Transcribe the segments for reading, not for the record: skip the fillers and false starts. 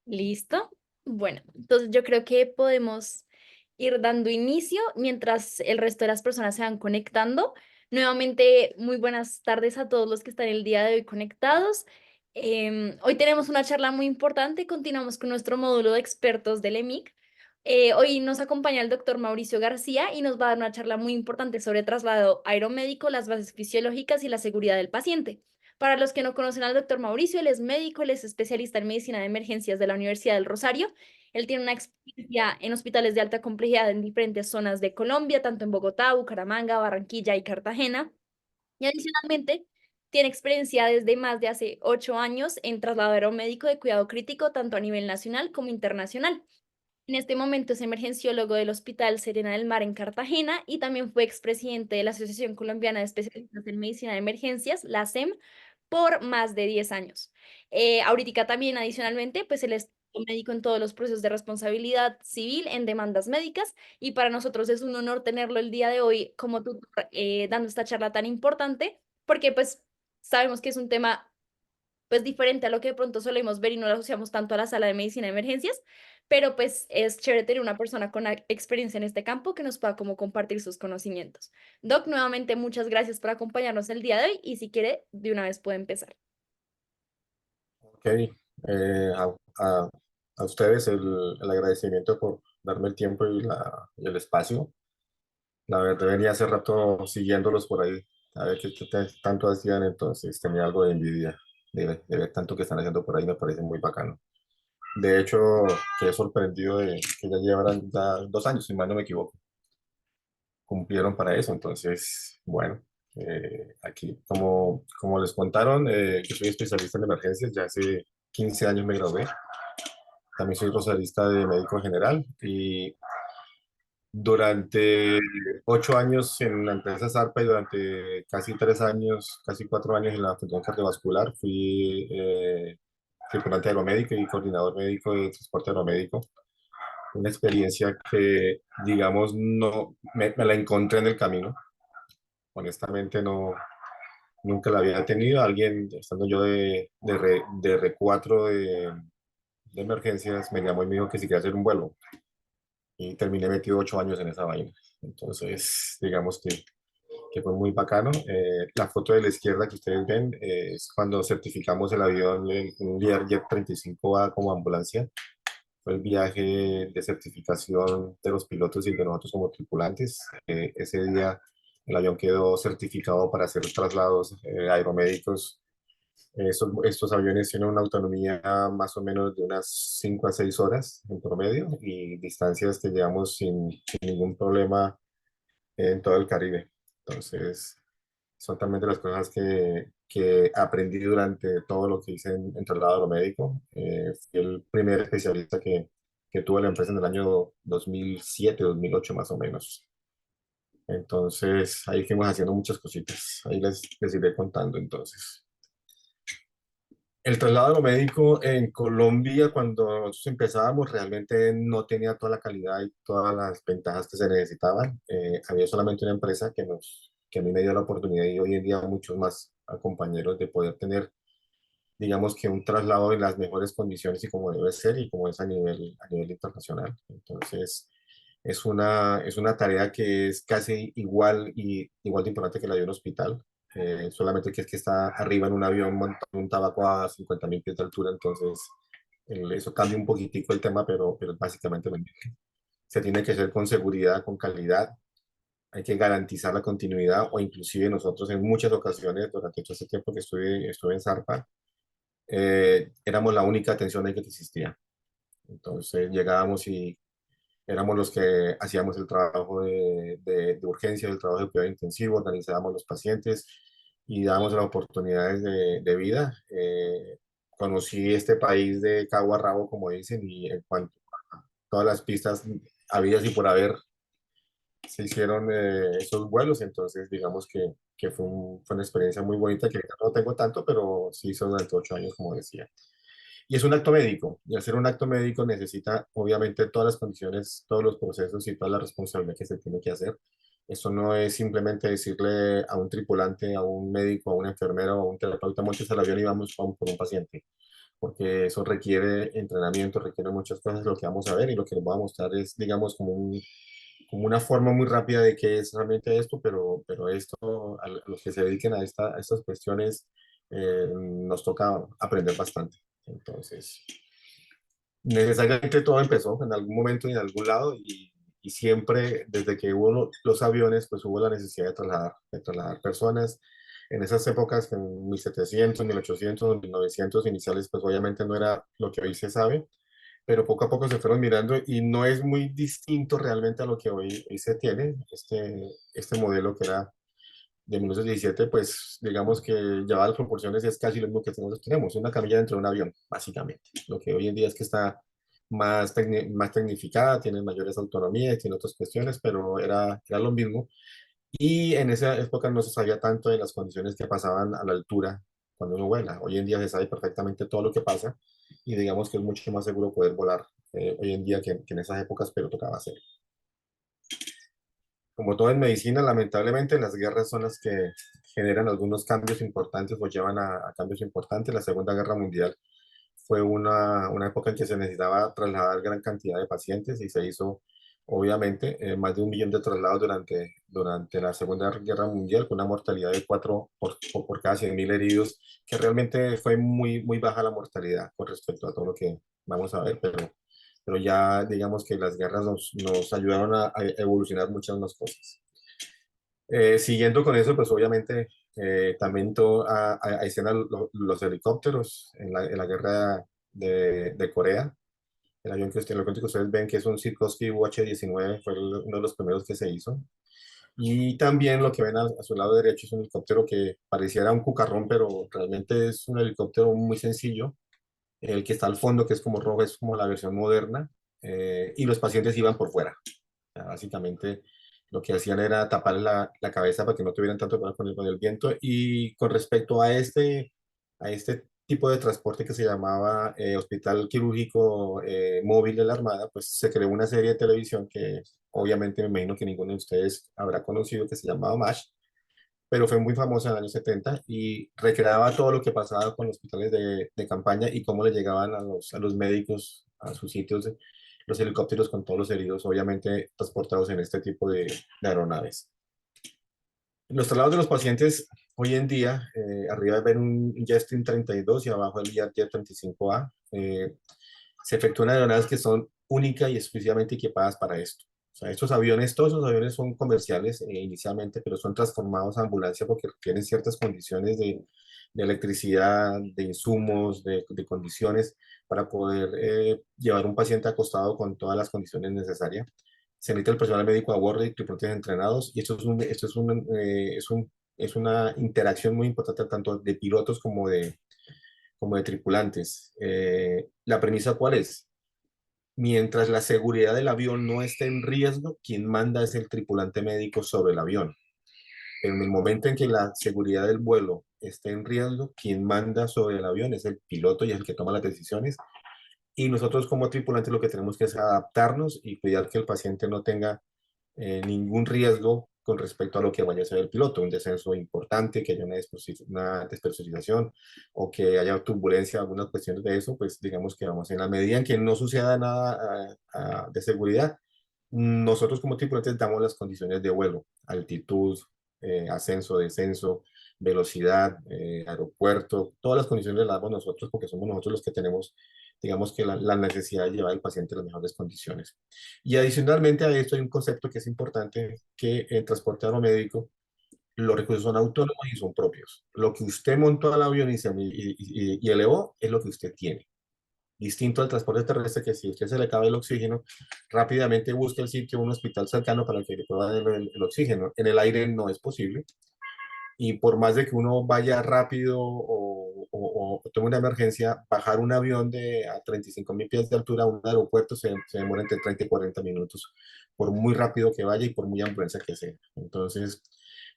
¿Listo? Bueno, entonces yo creo que podemos ir dando inicio mientras el resto de las personas se van conectando. Nuevamente, muy buenas tardes a todos los que están el día de hoy conectados. Hoy tenemos una charla muy importante. Continuamos con nuestro módulo de expertos del EMIC. Hoy nos acompaña el doctor Mauricio García y nos va a dar una charla muy importante sobre traslado aeromédico, las bases fisiológicas y la seguridad del paciente. Para los que no conocen al doctor Mauricio, él es médico, él es especialista en medicina de emergencias de la Universidad del Rosario. Él tiene una experiencia en hospitales de alta complejidad en diferentes zonas de Colombia, tanto en Bogotá, Bucaramanga, Barranquilla y Cartagena. Y adicionalmente, tiene experiencia desde más de hace 8 años en traslado aeromédico de cuidado crítico, tanto a nivel nacional como internacional. En este momento es emergenciólogo del Hospital Serena del Mar en Cartagena y también fue expresidente de la Asociación Colombiana de Especialistas en Medicina de Emergencias, la ASEM, por más de 10 años. Ahorita también, adicionalmente, pues él es médico en todos los procesos de responsabilidad civil en demandas médicas y para nosotros es un honor tenerlo el día de hoy como tutor dando esta charla tan importante porque pues sabemos que es un tema pues diferente a lo que de pronto solemos ver y no lo asociamos tanto a la sala de medicina de emergencias, pero pues es chévere tener una persona con experiencia en este campo que nos pueda como compartir sus conocimientos. Doc, nuevamente muchas gracias por acompañarnos el día de hoy y si quiere, de una vez puede empezar. Ok, a ustedes el agradecimiento por darme el tiempo y el espacio. La verdad, venía hace rato siguiéndolos por ahí, a ver qué tanto hacían, entonces tenía algo de envidia de ver tanto que están haciendo por ahí, me parece muy bacano. De hecho, quedé sorprendido de que ya llevaran ya 2 años, si mal no me equivoco, cumplieron para eso, entonces, bueno, aquí, como les contaron, yo soy especialista en emergencias, ya hace 15 años me gradué. También soy rosalista de médico general y durante 8 años en la empresa Zarpa y durante casi 3 años, casi 4 años en la función cardiovascular, fui tripulante aeromédico y coordinador médico de transporte aeromédico. Una experiencia que, digamos, no me la encontré en el camino. Honestamente, no, nunca la había tenido. Alguien, estando yo de R4 de emergencias, me llamó y me dijo que si quería hacer un vuelo y terminé metido 8 años en esa vaina. Entonces, digamos que fue muy bacano. La foto de la izquierda que ustedes ven es cuando certificamos el avión, un Learjet 35A como ambulancia. Fue el viaje de certificación de los pilotos y de nosotros como tripulantes. Ese día el avión quedó certificado para hacer traslados aeromédicos. Estos aviones tienen una autonomía más o menos de unas 5 a 6 horas en promedio y distancias que llevamos sin ningún problema en todo el Caribe. Entonces, son también de las cosas que aprendí durante todo lo que hice en traslado aeromédico. Fui el primer especialista que tuvo la empresa en el año 2007, 2008 más o menos. Entonces, ahí fuimos haciendo muchas cositas. Ahí les iré contando entonces. El traslado médico en Colombia, cuando nosotros empezábamos, realmente no tenía toda la calidad y todas las ventajas que se necesitaban. Había solamente una empresa que a mí me dio la oportunidad y hoy en día muchos más a compañeros de poder tener, digamos que un traslado en las mejores condiciones y como debe ser y como es a nivel internacional. Entonces, es una tarea que es casi igual de importante que la de un hospital, solamente que es que está arriba en un avión montando un tabaco a 50.000 pies de altura, entonces eso cambia un poquitico el tema, pero básicamente lo mismo. Se tiene que hacer con seguridad, con calidad, hay que garantizar la continuidad o inclusive nosotros en muchas ocasiones, durante todo este tiempo que estuve en Zarpa, éramos la única atención ahí que existía. Entonces llegábamos y éramos los que hacíamos el trabajo de urgencia, el trabajo de cuidado intensivo, organizábamos los pacientes y dábamos las oportunidades de vida. Conocí este país de cabo a rabo, como dicen, y en cuanto a todas las pistas habidas y por haber, se hicieron esos vuelos, entonces digamos que fue una experiencia muy bonita que ahorita no tengo tanto, pero sí hizo durante 8 años, como decía. Y es un acto médico, y al ser un acto médico necesita obviamente todas las condiciones, todos los procesos y toda la responsabilidad que se tiene que hacer. Eso no es simplemente decirle a un tripulante, a un médico, a una enfermera o a un terapeuta, montes al avión y vamos por un paciente. porque eso requiere entrenamiento, requiere muchas cosas, lo que vamos a ver y lo que les voy a mostrar es, digamos, como una forma muy rápida de qué es realmente esto, pero esto, a los que se dediquen a estas cuestiones, nos toca aprender bastante. Entonces, necesariamente todo empezó en algún momento y en algún lado y siempre desde que hubo los aviones, pues hubo la necesidad de trasladar personas. En esas épocas, en 1700, 1800, 1900 iniciales, pues obviamente no era lo que hoy se sabe, pero poco a poco se fueron mirando y no es muy distinto realmente a lo que hoy se tiene. Este modelo que era de 1917, pues digamos que llevaba las proporciones es casi lo mismo que nosotros tenemos, una camilla dentro de un avión, básicamente. Lo que hoy en día es que está más tecnificada, tiene mayores autonomías, tiene otras cuestiones, pero era lo mismo. Y en esa época no se sabía tanto de las condiciones que pasaban a la altura cuando uno vuela. Hoy en día se sabe perfectamente todo lo que pasa y digamos que es mucho más seguro poder volar hoy en día que en esas épocas, pero tocaba hacer. Como todo en medicina, lamentablemente las guerras son las que generan algunos cambios importantes o llevan a cambios importantes. La Segunda Guerra Mundial fue una época en que se necesitaba trasladar gran cantidad de pacientes y se hizo, obviamente, más de 1 millón de traslados durante la Segunda Guerra Mundial, con una mortalidad de 4 por cada 100.000 heridos, que realmente fue muy, muy baja la mortalidad con respecto a todo lo que vamos a ver, pero ya digamos que las guerras nos ayudaron a evolucionar muchas más cosas. Siguiendo con eso, pues obviamente también a escena los helicópteros en la guerra de Corea. El avión el avión que ustedes ven que es un Sikorsky UH-19 fue uno de los primeros que se hizo. Y también lo que ven a su lado derecho es un helicóptero que pareciera un cucarrón, pero realmente es un helicóptero muy sencillo. El que está al fondo, que es como rojo, es como la versión moderna. Y los pacientes iban por fuera. Sea, básicamente lo que hacían era tapar la cabeza para que no tuvieran tanto problema con el viento. Y con respecto a este tipo de transporte que se llamaba Hospital Quirúrgico Móvil de la Armada, pues se creó una serie de televisión que obviamente me imagino que ninguno de ustedes habrá conocido, que se llamaba MASH, pero fue muy famosa en los años 70 y recreaba todo lo que pasaba con los hospitales de campaña y cómo le llegaban a los médicos a sus sitios los helicópteros con todos los heridos, obviamente transportados en este tipo de aeronaves. Los traslados de los pacientes hoy en día, arriba ven un Jetstream 32 y abajo el Jet 35A, se efectúan aeronaves que son únicas y exclusivamente equipadas para esto. O sea, estos aviones, todos esos aviones son comerciales inicialmente, pero son transformados a ambulancia porque tienen ciertas condiciones de electricidad, de insumos, de condiciones para poder llevar un paciente acostado con todas las condiciones necesarias. Se necesita el personal médico a bordo y tripulantes entrenados, y es una interacción muy importante tanto de pilotos como de tripulantes. ¿La premisa cuál es? Mientras la seguridad del avión no esté en riesgo, quien manda es el tripulante médico sobre el avión. En el momento en que la seguridad del vuelo esté en riesgo, quien manda sobre el avión es el piloto y es el que toma las decisiones. Y nosotros como tripulantes lo que tenemos que es adaptarnos y cuidar que el paciente no tenga ningún riesgo con respecto a lo que vaya a hacer el piloto, un descenso importante, que haya una despresurización o que haya turbulencia, algunas cuestiones de eso, pues digamos que vamos en la medida en que no suceda nada de seguridad, nosotros como tripulantes damos las condiciones de vuelo, altitud, ascenso, descenso, velocidad, aeropuerto, todas las condiciones las damos nosotros porque somos nosotros los que tenemos, digamos que la necesidad de llevar al paciente en las mejores condiciones. Y adicionalmente a esto hay un concepto que es importante, que en transporte aeromédico los recursos son autónomos y son propios. Lo que usted montó al avión y elevó es lo que usted tiene. Distinto al transporte terrestre, que si a usted se le acaba el oxígeno, rápidamente busca el sitio, un hospital cercano para que le pueda dar el oxígeno. En el aire no es posible. Y por más de que uno vaya rápido o tome una emergencia, bajar un avión a 35.000 pies de altura a un aeropuerto se demora entre 30 y 40 minutos, por muy rápido que vaya y por muy ambulancia que sea. Entonces,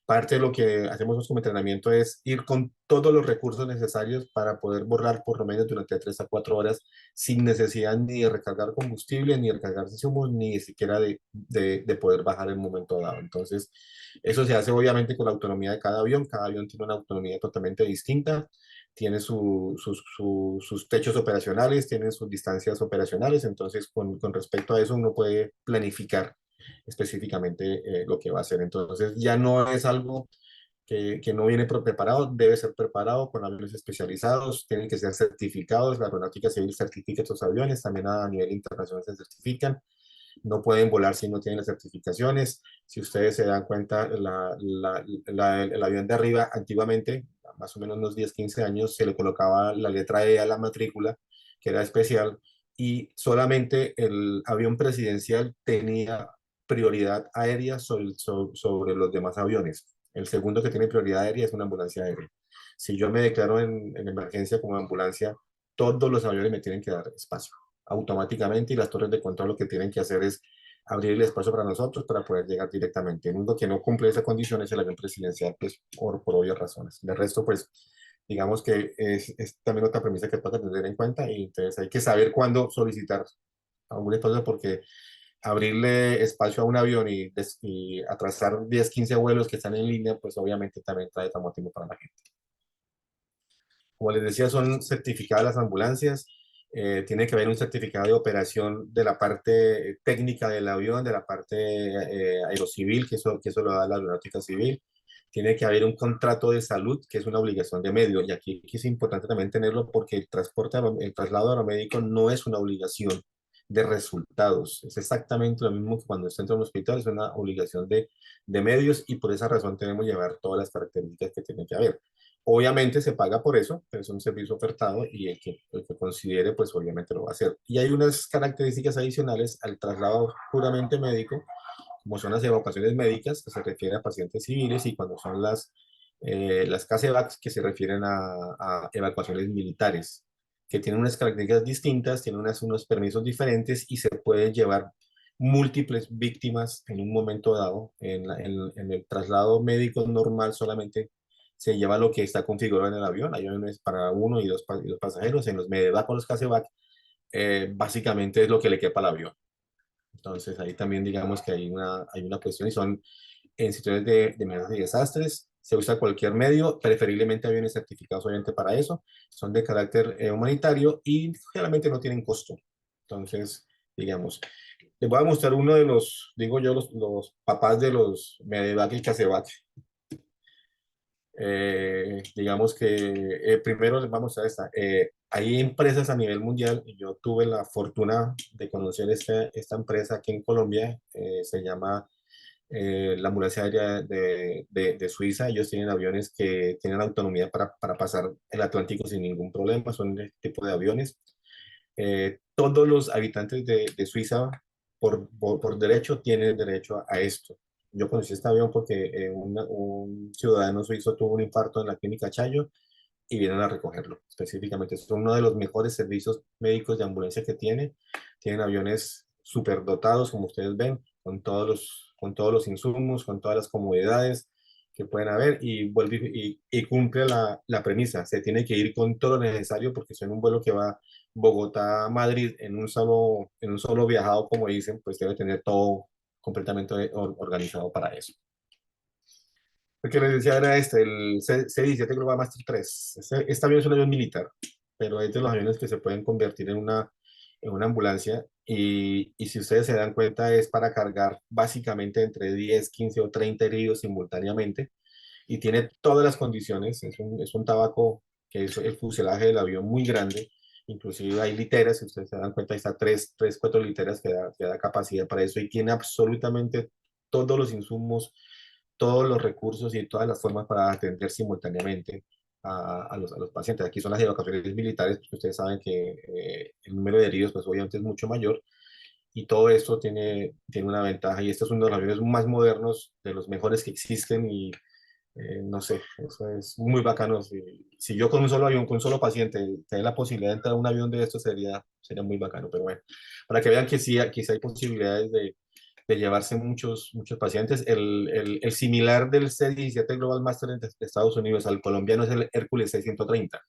Parte de lo que hacemos como entrenamiento es ir con todos los recursos necesarios para poder volar por lo menos durante 3 a 4 horas sin necesidad ni de recargar combustible, ni de recargar insumos, ni siquiera de poder bajar en un momento dado. Entonces, eso se hace obviamente con la autonomía de cada avión. Cada avión tiene una autonomía totalmente distinta, tiene sus techos operacionales, tiene sus distancias operacionales. Entonces, con respecto a eso, uno puede planificar específicamente lo que va a hacer. Entonces ya no es algo que no viene preparado, debe ser preparado con aviones especializados, tienen que ser certificados, la Aeronáutica Civil certifica estos aviones, también a nivel internacional se certifican, no pueden volar si no tienen las certificaciones. Si ustedes se dan cuenta, el avión de arriba antiguamente, más o menos unos 10 15 años, se le colocaba la letra E a la matrícula, que era especial, y solamente el avión presidencial tenía prioridad aérea sobre los demás aviones. El segundo que tiene prioridad aérea es una ambulancia aérea. Si yo me declaro en emergencia como ambulancia, todos los aviones me tienen que dar espacio automáticamente y las torres de control lo que tienen que hacer es abrir el espacio para nosotros para poder llegar directamente. El único que no cumple esa condición es el avión presidencial, pues por obvias razones. De resto, pues digamos que es también otra premisa que toca tener en cuenta y entonces hay que saber cuándo solicitar a un espacio porque abrirle espacio a un avión y atrasar 10 15 vuelos que están en línea, pues obviamente también trae motivo para la gente. Como les decía, son certificadas las ambulancias. Tiene que haber un certificado de operación de la parte técnica del avión, de la parte aerocivil, que eso lo da la aeronáutica civil. Tiene que haber un contrato de salud, que es una obligación de medio. Y aquí es importante también tenerlo porque el traslado aeromédico no es una obligación de resultados. Es exactamente lo mismo que cuando está dentro de un hospital, es una obligación de medios y por esa razón tenemos que llevar todas las características que tiene que haber. Obviamente se paga por eso, pero es un servicio ofertado y el que considere, pues obviamente lo va a hacer. Y hay unas características adicionales al traslado puramente médico, como son las evacuaciones médicas, que se refiere a pacientes civiles, y cuando son las CASEVACs, que se refieren a evacuaciones militares, que tienen unas características distintas, tienen unos permisos diferentes y se pueden llevar múltiples víctimas en un momento dado. En el traslado médico normal solamente se lleva lo que está configurado en el avión. Hay aviones para uno y dos pasajeros. En los medevac o los CASEVAC, básicamente es lo que le quepa al avión. Entonces ahí también digamos que hay una cuestión y son en situaciones de emergencias y desastres. Se usa cualquier medio, preferiblemente aviones certificados obviamente para eso. Son de carácter humanitario y generalmente no tienen costo. Entonces, digamos, les voy a mostrar uno de los, digo yo, los papás de los medevac y casevac. Digamos que primero les vamos a esta. Hay empresas a nivel mundial y yo tuve la fortuna de conocer esta empresa aquí en Colombia. Se llama la ambulancia aérea de Suiza. Ellos tienen aviones que tienen autonomía para pasar el Atlántico sin ningún problema. Son este tipo de aviones. Todos los habitantes de Suiza por derecho tienen derecho a esto. Yo conocí este avión porque un ciudadano suizo tuvo un infarto en la clínica Chayo y vienen a recogerlo. Específicamente, es uno de los mejores servicios médicos de ambulancia que tiene. Tienen aviones súper dotados, como ustedes ven, con todos los insumos, con todas las comodidades que pueden haber y, vuelve y cumple la premisa. Se tiene que ir con todo lo necesario porque es un vuelo que va Bogotá-Madrid en un solo viajado, como dicen, pues debe tener todo completamente organizado para eso. Lo que les decía era el C-17 Global Master 3. Este avión es un avión militar, pero es de los aviones que se pueden convertir en una ambulancia. Y si ustedes se dan cuenta, es para cargar básicamente entre 10 15 o 30 heridos simultáneamente. Y tiene todas las condiciones. Es un tabaco que es el fuselaje del avión muy grande. Inclusive hay literas, si ustedes se dan cuenta, ahí está 4 literas que da capacidad para eso. Y tiene absolutamente todos los insumos, todos los recursos y todas las formas para atender simultáneamente a los pacientes. Aquí son las evacuaciones militares, porque ustedes saben que el número de heridos, pues obviamente es mucho mayor, y todo esto tiene una ventaja, y este es uno de los aviones más modernos, de los mejores que existen, y no sé, eso es muy bacano. Si yo con un solo avión, con un solo paciente, tengo la posibilidad de entrar a un avión de esto, sería muy bacano, pero bueno, para que vean que sí hay posibilidades de llevarse muchos pacientes. El similar del C-17 Global Master de Estados Unidos al colombiano es el Hércules 630,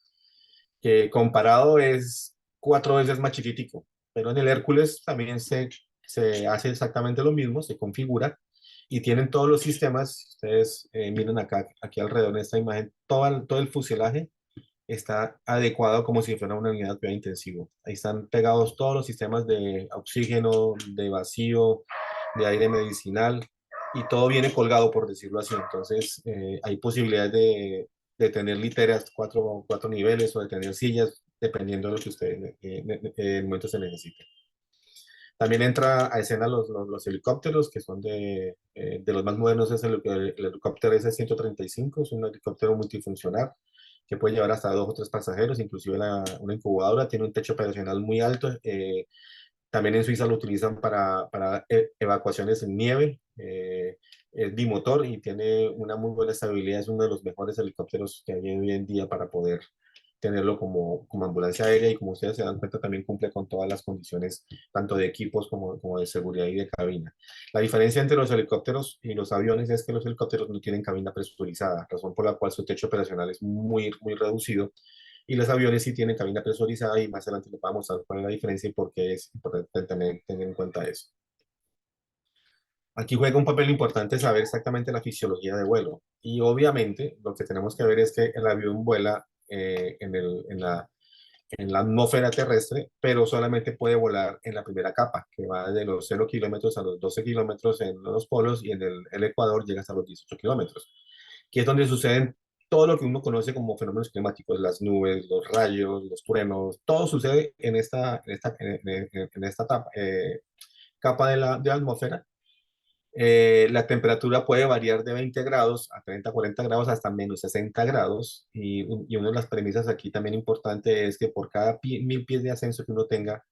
que comparado es 4 veces más chiquitico, pero en el Hércules también se hace exactamente lo mismo, se configura y tienen todos los sistemas. Si ustedes miren acá, aquí alrededor de esta imagen, todo el fuselaje está adecuado como si fuera una unidad de cuidado intensivo. Ahí están pegados todos los sistemas de oxígeno, de vacío, de aire medicinal, y todo viene colgado, por decirlo así. Entonces, hay posibilidades de tener literas cuatro niveles o de tener sillas, dependiendo de lo que usted en el momento se necesite. También entra a escena los helicópteros, que son de los más modernos. Es el helicóptero S-135, es un helicóptero multifuncional que puede llevar hasta 2 o 3 pasajeros, inclusive una incubadora. Tiene un techo operacional muy alto. También en Suiza lo utilizan para evacuaciones en nieve. Es bimotor y tiene una muy buena estabilidad. Es uno de los mejores helicópteros que hay hoy en día para poder tenerlo como ambulancia aérea, y como ustedes se dan cuenta también cumple con todas las condiciones, tanto de equipos como de seguridad y de cabina. La diferencia entre los helicópteros y los aviones es que los helicópteros no tienen cabina presurizada, razón por la cual su techo operacional es muy reducido, y los aviones sí tienen cabina presurizada, y más adelante les vamos a mostrar cuál es la diferencia y por qué es importante tener en cuenta eso. Aquí juega un papel importante saber exactamente la fisiología de vuelo, y obviamente lo que tenemos que ver es que el avión vuela en la atmósfera terrestre, pero solamente puede volar en la primera capa, que va de los 0 kilómetros a los 12 kilómetros en los polos, y en el Ecuador llega hasta los 18 kilómetros, que es donde suceden todo lo que uno conoce como fenómenos climáticos: las nubes, los rayos, los truenos. Todo sucede en esta capa de la atmósfera. La temperatura puede variar de 20 grados a 30, 40 grados, hasta menos 60 grados. Y una de las premisas aquí también importante es que por cada 1000 pies de ascenso que uno tenga,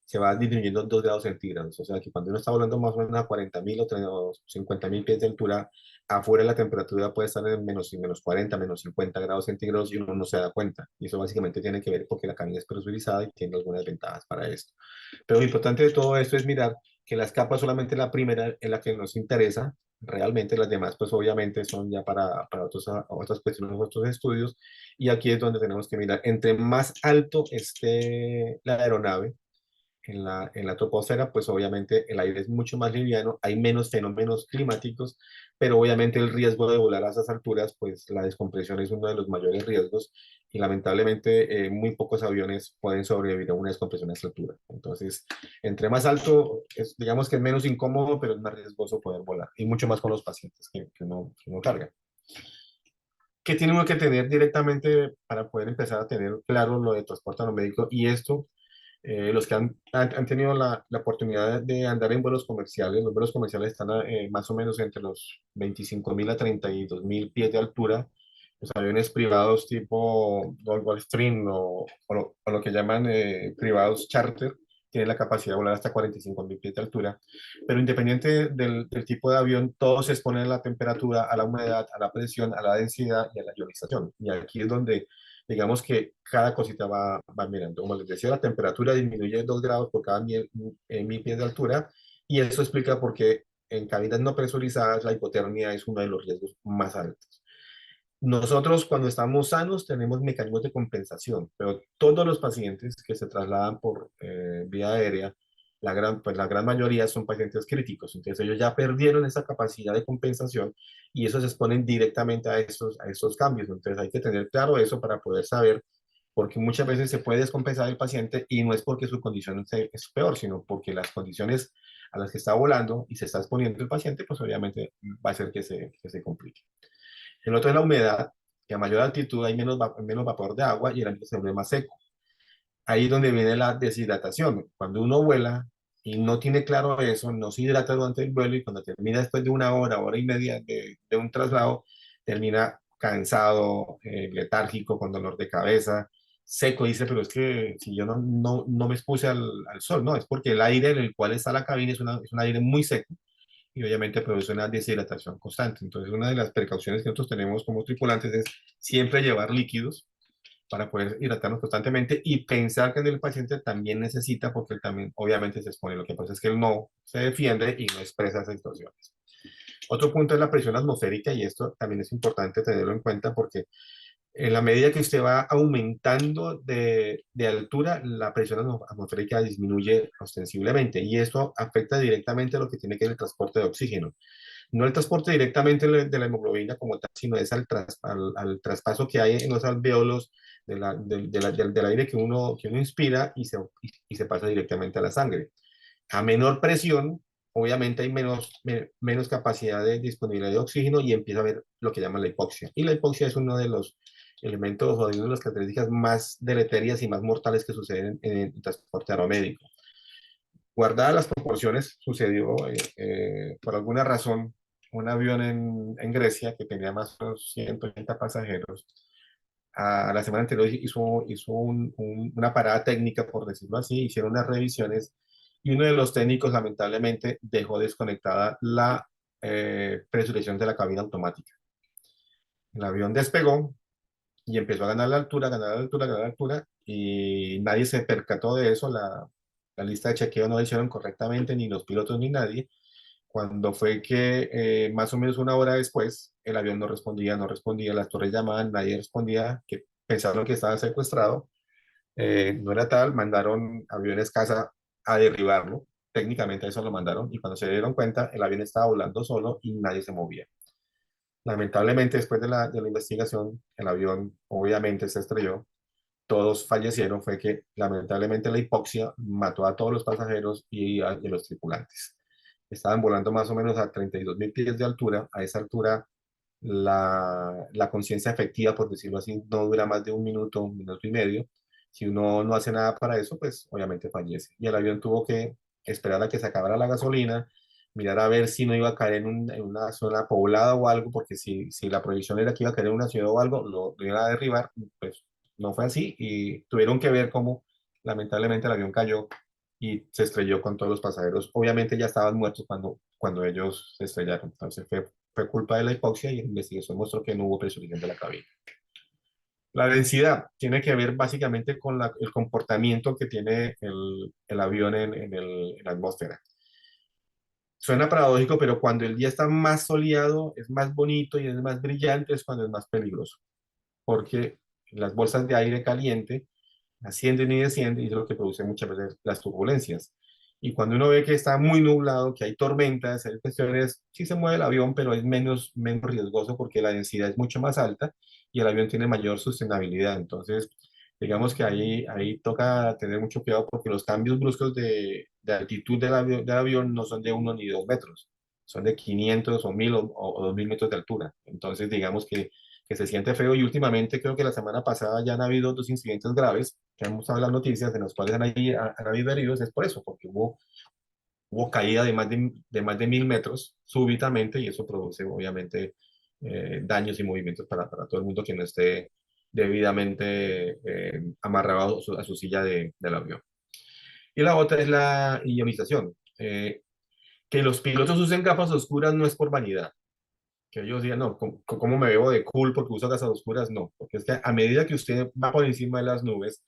se va disminuyendo 2 grados centígrados. O sea que cuando uno está volando más o menos a 40.000 o 50.000 pies de altura, afuera la temperatura puede estar en menos 40, menos 50 grados centígrados, y uno no se da cuenta. Y eso básicamente tiene que ver porque la cabina es presurizada y tiene algunas ventajas para esto. Pero lo importante de todo esto es mirar que las capas, solamente la primera es la que nos interesa. Realmente las demás, pues obviamente son ya para otras cuestiones, otros estudios. Y aquí es donde tenemos que mirar. Entre más alto esté la aeronave, en la troposfera, pues obviamente el aire es mucho más liviano, hay menos fenómenos climáticos, pero obviamente el riesgo de volar a esas alturas, pues la descompresión es uno de los mayores riesgos, y lamentablemente muy pocos aviones pueden sobrevivir a una descompresión a esa altura. Entonces, entre más alto, digamos que es menos incómodo, pero es más riesgoso poder volar, y mucho más con los pacientes que uno carga. ¿Qué tiene uno que tener directamente para poder empezar a tener claro lo de transporte aeromédico? Y esto, los que han tenido la oportunidad de andar en vuelos comerciales, los vuelos comerciales están más o menos entre los 25.000 a 32.000 pies de altura. Los aviones privados tipo Gulfstream o lo que llaman privados charter tienen la capacidad de volar hasta 45.000 pies de altura. Pero independiente del tipo de avión, todos se exponen a la temperatura, a la humedad, a la presión, a la densidad y a la ionización. Y aquí es donde, digamos, que cada cosita va mirando. Como les decía, la temperatura disminuye 2 grados por cada 1.000 pies de altura, y eso explica por qué en cabinas no presurizadas la hipotermia es uno de los riesgos más altos. Nosotros, cuando estamos sanos, tenemos mecanismos de compensación, pero todos los pacientes que se trasladan por vía aérea, pues la gran mayoría son pacientes críticos. Entonces ellos ya perdieron esa capacidad de compensación, y eso se exponen directamente a estos cambios. Entonces hay que tener claro eso para poder saber, porque muchas veces se puede descompensar el paciente, y no es porque su condición es peor, sino porque las condiciones a las que está volando y se está exponiendo el paciente, pues obviamente va a hacer que se complique. El otro es la humedad, que a mayor altitud hay menos vapor de agua y el ambiente se vuelve más seco. Ahí es donde viene la deshidratación. Cuando uno vuela y no tiene claro eso, no se hidrata durante el vuelo, y cuando termina después de una hora, hora y media de un traslado, termina cansado, letárgico, con dolor de cabeza, seco. Dice, pero es que si yo no me expuse al sol, no, es porque el aire en el cual está la cabina es un aire muy seco, y obviamente produce una deshidratación constante. Entonces, una de las precauciones que nosotros tenemos como tripulantes es siempre llevar líquidos, para poder hidratarnos constantemente y pensar que el paciente también necesita, porque él también obviamente se expone. Lo que pasa es que él no se defiende y no expresa esas situaciones. Otro punto es la presión atmosférica y esto también es importante tenerlo en cuenta porque en la medida que usted va aumentando de altura, la presión atmosférica disminuye ostensiblemente y esto afecta directamente a lo que tiene que ver el transporte de oxígeno. No el transporte directamente de la hemoglobina como tal, sino es al traspaso que hay en los alvéolos del aire que uno inspira y se pasa directamente a la sangre. A menor presión, obviamente hay menos capacidad de disponibilidad de oxígeno y empieza a haber lo que llaman la hipoxia. Y la hipoxia es uno de los elementos o de una de las características más deleterias y más mortales que suceden en el transporte aeromédico. Guardadas las proporciones, sucedió por alguna razón un avión en Grecia que tenía más o menos 180 pasajeros. A la semana anterior hizo una parada técnica, por decirlo así, hicieron unas revisiones y uno de los técnicos lamentablemente dejó desconectada la presurización de la cabina automática. El avión despegó y empezó a ganar la altura, ganar la altura, ganar la altura y nadie se percató de eso. La lista de chequeo no la hicieron correctamente, ni los pilotos ni nadie. Cuando fue que más o menos una hora después el avión no respondía, no respondía, las torres llamaban, nadie respondía, que pensaron que estaba secuestrado, no era tal, mandaron aviones casa a derribarlo, técnicamente eso lo mandaron y cuando se dieron cuenta el avión estaba volando solo y nadie se movía. Lamentablemente después de la investigación el avión obviamente se estrelló, todos fallecieron, fue que lamentablemente la hipoxia mató a todos los pasajeros y a los tripulantes. Estaban volando más o menos a 32.000 pies de altura. A esa altura, la conciencia efectiva, por decirlo así, no dura más de un minuto y medio. Si uno no hace nada para eso, pues obviamente fallece. Y el avión tuvo que esperar a que se acabara la gasolina, mirar a ver si no iba a caer en una zona poblada o algo, porque si la proyección era que iba a caer en una ciudad o algo, lo iba a derribar, pues no fue así y tuvieron que ver cómo lamentablemente el avión cayó y se estrelló con todos los pasajeros. Obviamente ya estaban muertos cuando ellos se estrellaron. Entonces fue culpa de la hipoxia y la investigación mostró que no hubo presurización de la cabina. La densidad tiene que ver básicamente con el comportamiento que tiene el avión en la atmósfera. Suena paradójico, pero cuando el día está más soleado, es más bonito y es más brillante, es cuando es más peligroso, porque las bolsas de aire caliente ascienden y descienden y es lo que produce muchas veces las turbulencias. Y cuando uno ve que está muy nublado, que hay tormentas, hay cuestiones, sí se mueve el avión, pero es menos riesgoso porque la densidad es mucho más alta y el avión tiene mayor sostenibilidad. Entonces, digamos que ahí toca tener mucho cuidado porque los cambios bruscos de altitud del avión no son de 1 ni 2 metros, son de 500 o 1000 o 2000 metros de altura. Entonces, digamos que se siente feo y últimamente creo que la semana pasada ya han habido 2 incidentes graves que hemos hablado en las noticias en los cuales han habido heridos, es por eso, porque hubo caída de más de 1000 metros súbitamente y eso produce obviamente daños y movimientos para todo el mundo que no esté debidamente amarrado a su silla del avión. Y la otra es la ionización. Que los pilotos usen gafas oscuras no es por vanidad que ellos digan, no, ¿cómo me veo de cool porque uso gafas oscuras? No, porque es que a medida que usted va por encima de las nubes,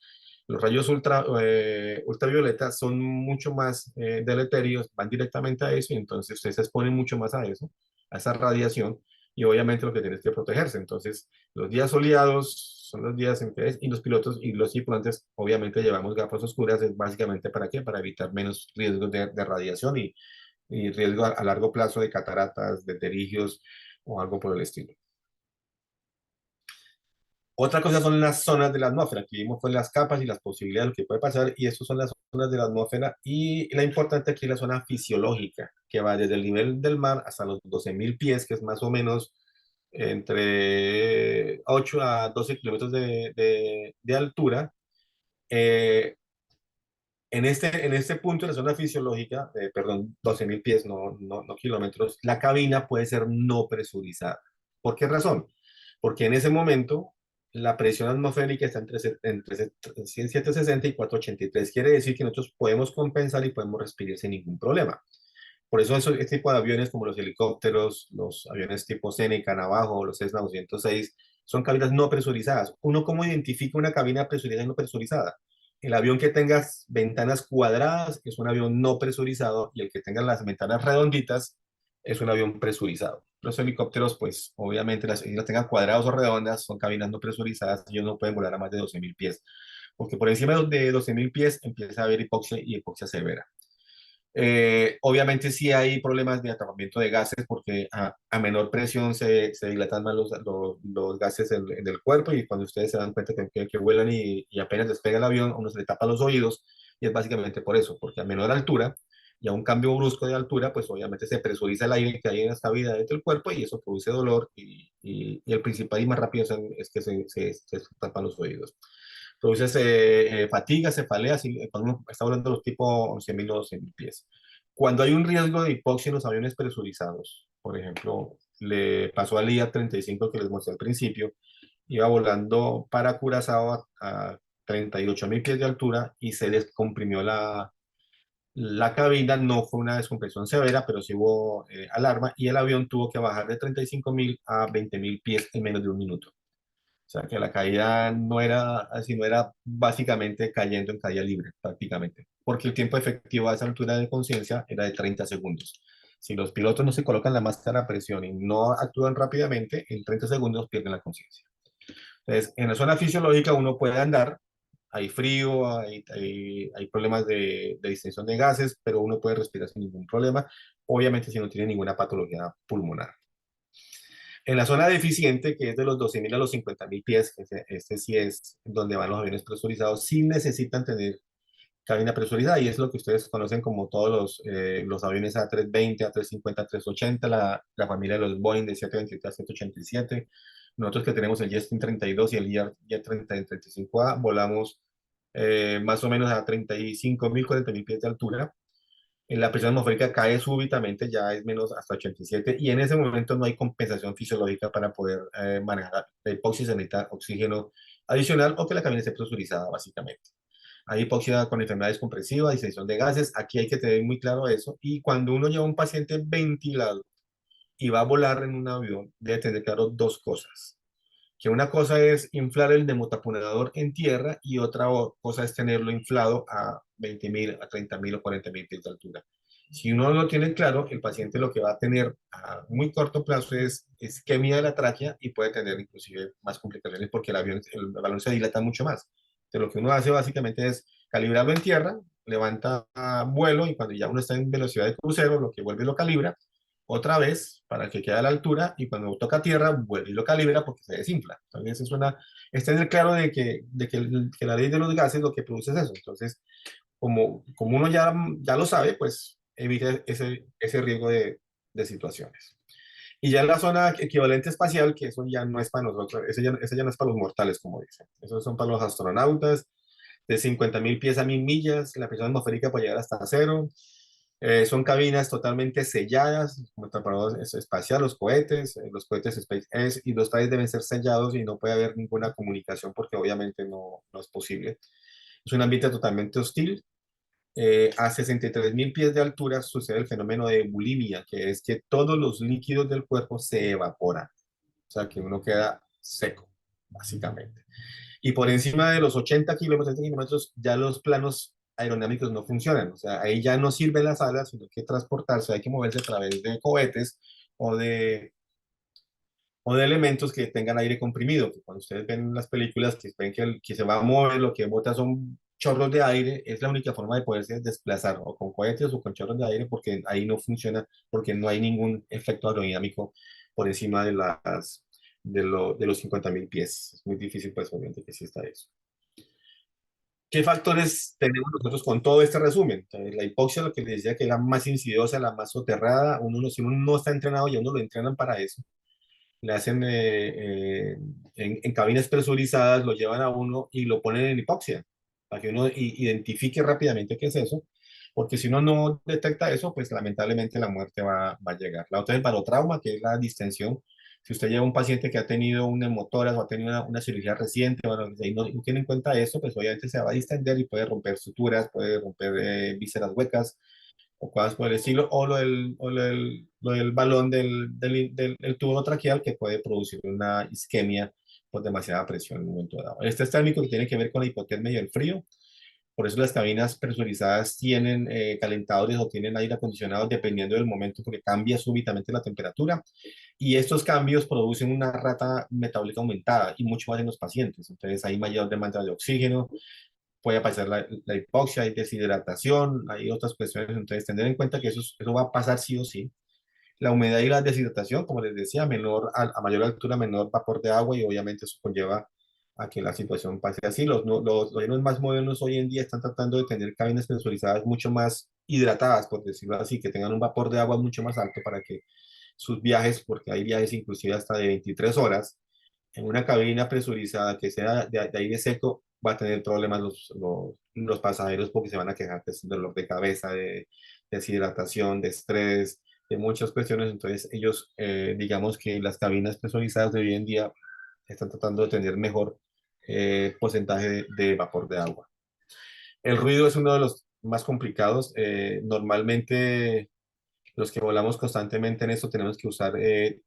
los rayos ultravioleta son mucho más deleterios, van directamente a eso y entonces usted se expone mucho más a eso, a esa radiación y obviamente lo que tiene es que protegerse. Entonces, los días soleados son los días en que y los pilotos y los tripulantes obviamente llevamos gafas oscuras, es básicamente ¿para qué? Para evitar menos riesgos de radiación y riesgo a largo plazo de cataratas, de pterígeos o algo por el estilo. Otra cosa son las zonas de la atmósfera. Aquí vimos pues, las capas y las posibilidades de lo que puede pasar, y estas son las zonas de la atmósfera. Y la importante aquí es la zona fisiológica, que va desde el nivel del mar hasta los 12.000 pies, que es más o menos entre 8 a 12 kilómetros de altura. Eh, en este punto de la zona fisiológica, perdón, 12.000 pies, no kilómetros, la cabina puede ser no presurizada. ¿Por qué razón? Porque en ese momento la presión atmosférica está entre 760 y 483. Quiere decir que nosotros podemos compensar y podemos respirar sin ningún problema. Por eso este tipo de aviones como los helicópteros, los aviones tipo Seneca, Navajo, los Cessna 206, son cabinas no presurizadas. ¿Uno cómo identifica una cabina presurizada y no presurizada? El avión que tenga ventanas cuadradas es un avión no presurizado y el que tenga las ventanas redonditas es un avión presurizado. Los helicópteros, pues obviamente las tengan cuadrados o redondas, son cabinas no presurizadas y ellos no pueden volar a más de 12.000 pies, porque por encima de 12.000 pies empieza a haber hipoxia y hipoxia severa. Obviamente sí hay problemas de atrapamiento de gases porque a menor presión se dilatan más los gases en el cuerpo y cuando ustedes se dan cuenta que vuelan y apenas despega el avión, a uno se le tapa los oídos y es básicamente por eso, porque a menor altura y a un cambio brusco de altura, pues obviamente se presuriza el aire que hay en las cavidades del cuerpo y eso produce dolor y el principal y más rápido es que se tapan los oídos. Produce fatiga, cefalea, cuando uno está hablando de los tipo 11.000 o 12.000 pies. Cuando hay un riesgo de hipoxia en los aviones presurizados, por ejemplo, le pasó al IA-35 que les mostré al principio, iba volando para Curazao a 38.000 pies de altura y se descomprimió la cabina, no fue una descompresión severa, pero sí hubo alarma y el avión tuvo que bajar de 35.000 a 20.000 pies en menos de un minuto. O sea, que la caída no era así, no era básicamente cayendo en caída libre, prácticamente, porque el tiempo efectivo a esa altura de conciencia era de 30 segundos. Si los pilotos no se colocan la máscara a presión y no actúan rápidamente, en 30 segundos pierden la conciencia. Entonces, en la zona fisiológica uno puede andar, hay frío, hay problemas de distensión de gases, pero uno puede respirar sin ningún problema, obviamente si no tiene ninguna patología pulmonar. En la zona deficiente, que es de los 12.000 a los 50.000 pies, que este sí es donde van los aviones presurizados, sí necesitan tener cabina presurizada y es lo que ustedes conocen como todos los aviones A320, A350, A380, la familia de los Boeing de 727 a 787. Nosotros que tenemos el Jetstream 32 y el Jet 35A, volamos más o menos a 35.000, 40.000 pies de altura. La presión atmosférica cae súbitamente, ya es menos hasta 87, y en ese momento no hay compensación fisiológica para poder manejar la hipoxia, se necesita oxígeno adicional o que la cabina esté presurizada, básicamente. Hay hipoxia con enfermedades comprensivas, distensión de gases, aquí hay que tener muy claro eso, y cuando uno lleva a un paciente ventilado y va a volar en un avión, debe tener claro dos cosas, que una cosa es inflar el demotaponador en tierra y otra cosa es tenerlo inflado a 20.000, a 30.000 o 40.000 pies de altura. Si uno no lo tiene claro, el paciente lo que va a tener a muy corto plazo es isquemia de la tráquea y puede tener inclusive más complicaciones porque el balón se dilata mucho más. Entonces, lo que uno hace básicamente es calibrarlo en tierra, levanta vuelo y cuando ya uno está en velocidad de crucero, lo que vuelve y lo calibra otra vez para que quede a la altura y cuando toca tierra vuelve y lo calibra porque se desinfla. Entonces es tener claro que la ley de los gases lo que produce es eso. Entonces, como uno ya lo sabe, pues evita ese riesgo de situaciones. Y ya en la zona equivalente espacial, que eso ya no es para nosotros, ese ya no es para los mortales, como dicen. Esos son para los astronautas, de 50.000 pies a 1.000 millas, la presión atmosférica puede llegar hasta cero. Son cabinas totalmente selladas, como tapadores espacial, los cohetes SpaceX y los trajes deben ser sellados y no puede haber ninguna comunicación porque obviamente no es posible. Es un ambiente totalmente hostil. A 63.000 pies de altura sucede el fenómeno de bulimia, que es que todos los líquidos del cuerpo se evaporan, o sea que uno queda seco, básicamente. Y por encima de los 80 kilómetros, ya los planos aerodinámicos no funcionan. O sea, ahí ya no sirven las alas, sino que transportarse, hay que moverse a través de cohetes o de, o de elementos que tengan aire comprimido. Que cuando ustedes ven las películas que ven que se va a mover, lo que bota son chorros de aire, es la única forma de poderse desplazar, o con cohetes o con chorros de aire, porque ahí no funciona, porque no hay ningún efecto aerodinámico por encima de los 50.000 pies. Es muy difícil, pues, obviamente, que exista eso. ¿Qué factores tenemos nosotros con todo este resumen? Entonces, la hipoxia, lo que les decía que es la más insidiosa, la más soterrada, si uno no está entrenado y uno lo entrenan para eso, le hacen en cabinas presurizadas, lo llevan a uno y lo ponen en hipoxia, para que uno identifique rápidamente qué es eso, porque si uno no detecta eso, pues lamentablemente la muerte va a llegar. La otra es el barotrauma, que es la distensión. Si usted lleva un paciente que ha tenido un hemotórax o ha tenido una cirugía reciente, bueno, y no tiene en cuenta eso, pues obviamente se va a distender y puede romper suturas, puede romper vísceras huecas, o cosas por el estilo, o lo del balón del tubo traqueal que puede producir una isquemia por demasiada presión en un momento dado. Este es térmico que tiene que ver con la hipotermia y el frío. Por eso las cabinas presurizadas tienen calentadores o tienen aire acondicionado dependiendo del momento porque cambia súbitamente la temperatura y estos cambios producen una rata metabólica aumentada y mucho más en los pacientes. Entonces hay mayor demanda de oxígeno, puede pasar la hipoxia, hay deshidratación, hay otras cuestiones. Entonces tener en cuenta que eso va a pasar sí o sí. La humedad y la deshidratación, como les decía, a mayor altura, menor vapor de agua y obviamente eso conlleva a que la situación pase así. Los aviones más modernos hoy en día están tratando de tener cabinas presurizadas mucho más hidratadas, por decirlo así, que tengan un vapor de agua mucho más alto para que sus viajes, porque hay viajes inclusive hasta de 23 horas, en una cabina presurizada que sea de aire seco, va a tener problemas los pasajeros porque se van a quejar de dolor de cabeza, de deshidratación, de estrés, de muchas cuestiones. Entonces, ellos, digamos que las cabinas presurizadas de hoy en día están tratando de tener mejor porcentaje de vapor de agua. El ruido es uno de los más complicados. Normalmente los que volamos constantemente en esto tenemos que usar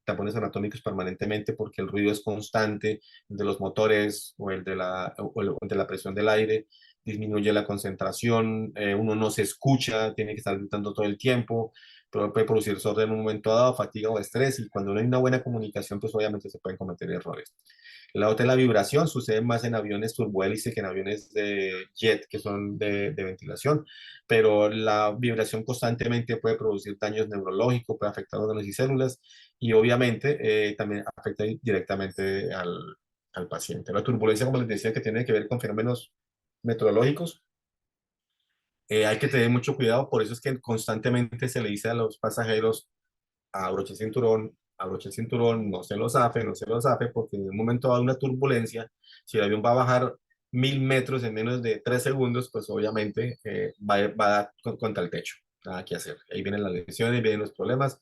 tapones anatómicos permanentemente porque el ruido es constante de los motores o el de la presión del aire, disminuye la concentración, uno no se escucha, tiene que estar gritando todo el tiempo, pero puede producir sordo en un momento dado, fatiga o estrés, y cuando no hay una buena comunicación, pues obviamente se pueden cometer errores. La otra es la vibración, sucede más en aviones turbohélice que en aviones de jet, que son de ventilación, pero la vibración constantemente puede producir daños neurológicos, puede afectar órganos y células, y obviamente también afecta directamente al paciente. La turbulencia, como les decía, que tiene que ver con fenómenos meteorológicos, hay que tener mucho cuidado, por eso es que constantemente se le dice a los pasajeros, abroche el cinturón, no se lo zafe, no se lo zafe, porque en un momento dado una turbulencia, si el avión va a bajar 1000 metros en menos de 3 segundos, pues obviamente va a dar contra el techo, nada que hacer. Ahí vienen las lesiones, vienen los problemas.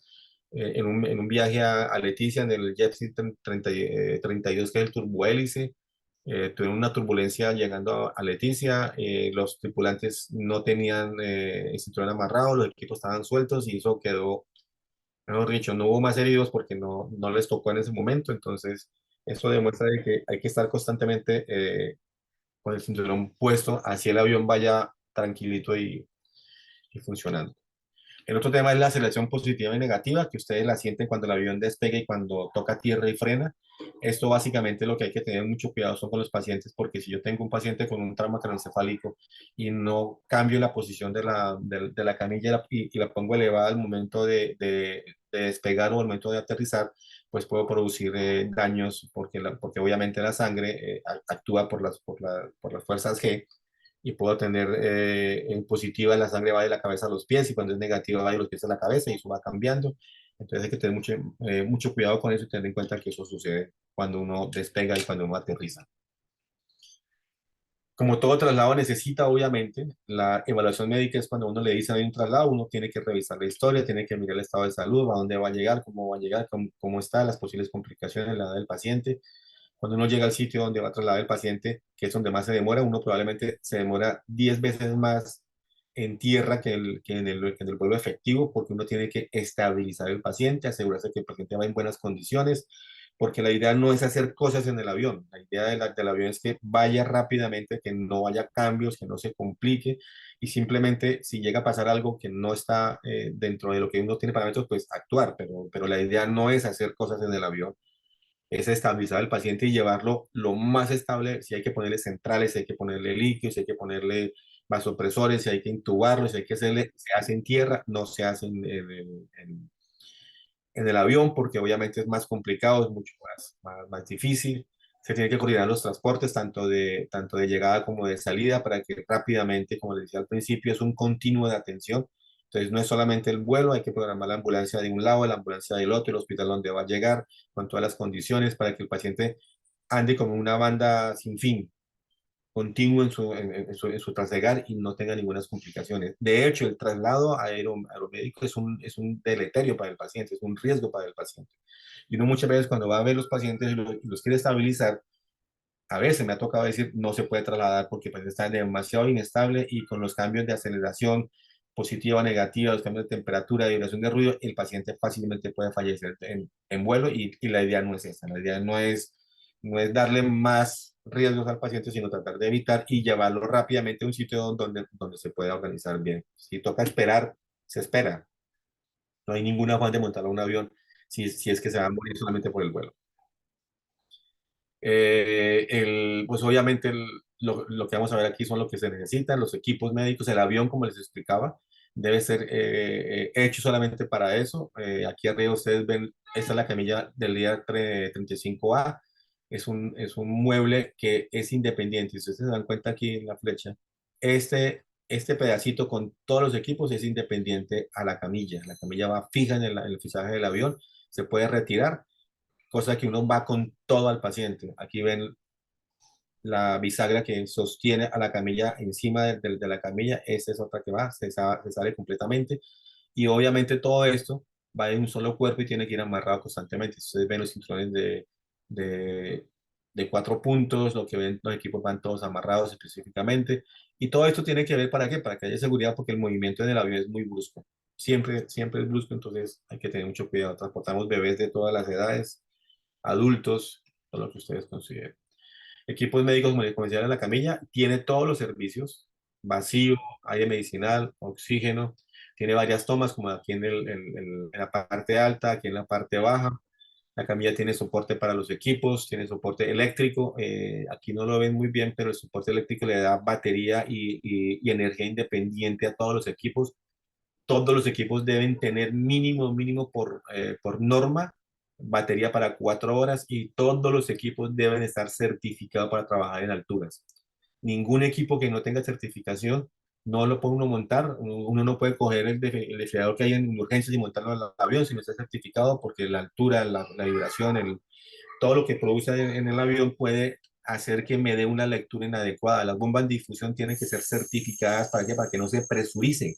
En un viaje a Leticia, en el Jet 32, que es el turbohélice, tuvieron una turbulencia llegando a Leticia, los tripulantes no tenían el cinturón amarrado, los equipos estaban sueltos y eso quedó. Mejor dicho, no hubo más heridos porque no les tocó en ese momento, entonces eso demuestra de que hay que estar constantemente con el cinturón puesto, así el avión vaya tranquilito y funcionando. El otro tema es la aceleración positiva y negativa, que ustedes la sienten cuando el avión despega y cuando toca tierra y frena. Esto básicamente lo que hay que tener mucho cuidado son con los pacientes, porque si yo tengo un paciente con un trauma craneoencefálico y no cambio la posición de la camilla y la pongo elevada al momento de despegar o al momento de aterrizar, pues puedo producir daños, porque obviamente la sangre actúa por las fuerzas G y puedo tener en positiva la sangre va de la cabeza a los pies y cuando es negativa va de los pies a la cabeza y eso va cambiando. Entonces hay que tener mucho cuidado con eso y tener en cuenta que eso sucede cuando uno despega y cuando uno aterriza. Como todo traslado necesita, obviamente, la evaluación médica es cuando uno le dice hay un traslado, uno tiene que revisar la historia, tiene que mirar el estado de salud, a dónde va a llegar, cómo va a llegar, cómo está, las posibles complicaciones, la edad del paciente. Cuando uno llega al sitio donde va a trasladar el paciente, que es donde más se demora, uno probablemente se demora 10 veces más en tierra que en el vuelo efectivo, porque uno tiene que estabilizar el paciente, asegurarse que el paciente va en buenas condiciones, porque la idea no es hacer cosas en el avión, la idea del avión es que vaya rápidamente, que no haya cambios, que no se complique, y simplemente si llega a pasar algo que no está dentro de lo que uno tiene parámetros, pues actuar, pero la idea no es hacer cosas en el avión, es estabilizar al paciente y llevarlo lo más estable. Si hay que ponerle centrales, si hay que ponerle líquidos, si hay que ponerle vasopresores, si hay que intubarlo, si hay que hacerle, se hace en tierra, no se hace en el avión porque obviamente es más complicado, es mucho más difícil. Se tiene que coordinar los transportes, tanto de llegada como de salida, para que rápidamente, como les decía al principio, es un continuo de atención. Entonces, no es solamente el vuelo, hay que programar la ambulancia de un lado, la ambulancia del otro, el hospital donde va a llegar, con todas las condiciones para que el paciente ande como una banda sin fin, continuo en su trasegar y no tenga ninguna complicaciones. De hecho, el traslado aeromédico es un deleterio para el paciente, es un riesgo para el paciente. Y uno muchas veces cuando va a ver los pacientes y los quiere estabilizar, a veces me ha tocado decir no se puede trasladar porque el paciente está demasiado inestable y con los cambios de aceleración positiva o negativa, los cambios de temperatura, de vibración de ruido, el paciente fácilmente puede fallecer en vuelo y la idea no es esa. La idea no es No es darle más riesgos al paciente, sino tratar de evitar y llevarlo rápidamente a un sitio donde se pueda organizar bien. Si toca esperar, se espera. No hay ningún afán de montarlo a un avión si es que se va a morir solamente por el vuelo. Pues obviamente lo que vamos a ver aquí son lo que se necesitan, los equipos médicos, el avión, como les explicaba, debe ser hecho solamente para eso. Aquí arriba ustedes ven, esta es la camilla del día 35A, es un mueble que es independiente. Si ustedes se dan cuenta aquí en la flecha, este pedacito con todos los equipos es independiente a la camilla va fija en el fichaje del avión, se puede retirar, cosa que uno va con todo al paciente. Aquí ven la bisagra que sostiene a la camilla encima de la camilla, esa es otra que va, se sale completamente. Y obviamente todo esto va en un solo cuerpo y tiene que ir amarrado constantemente. Ustedes ven los cinturones de, de 4 puntos, lo que ven, los equipos van todos amarrados específicamente. Y todo esto tiene que ver para qué, para que haya seguridad, porque el movimiento en el avión es muy brusco. Siempre, siempre es brusco, entonces hay que tener mucho cuidado. Transportamos bebés de todas las edades, adultos, todo lo que ustedes consideren. Equipos médicos, como decía, en la camilla, tiene todos los servicios, vacío, aire medicinal, oxígeno, tiene varias tomas, como aquí en la parte alta, aquí en la parte baja. La camilla tiene soporte para los equipos, tiene soporte eléctrico, aquí no lo ven muy bien, pero el soporte eléctrico le da batería y energía independiente a todos los equipos. Todos los equipos deben tener mínimo por norma batería para 4 horas y todos los equipos deben estar certificados para trabajar en alturas. Ningún equipo que no tenga certificación no lo puede uno montar. Uno no puede coger el desfibrilador que hay en urgencias y montarlo al avión si no está certificado, porque la altura, la vibración, todo lo que produce en el avión puede hacer que me dé una lectura inadecuada. Las bombas de difusión tienen que ser certificadas para para que no se presurice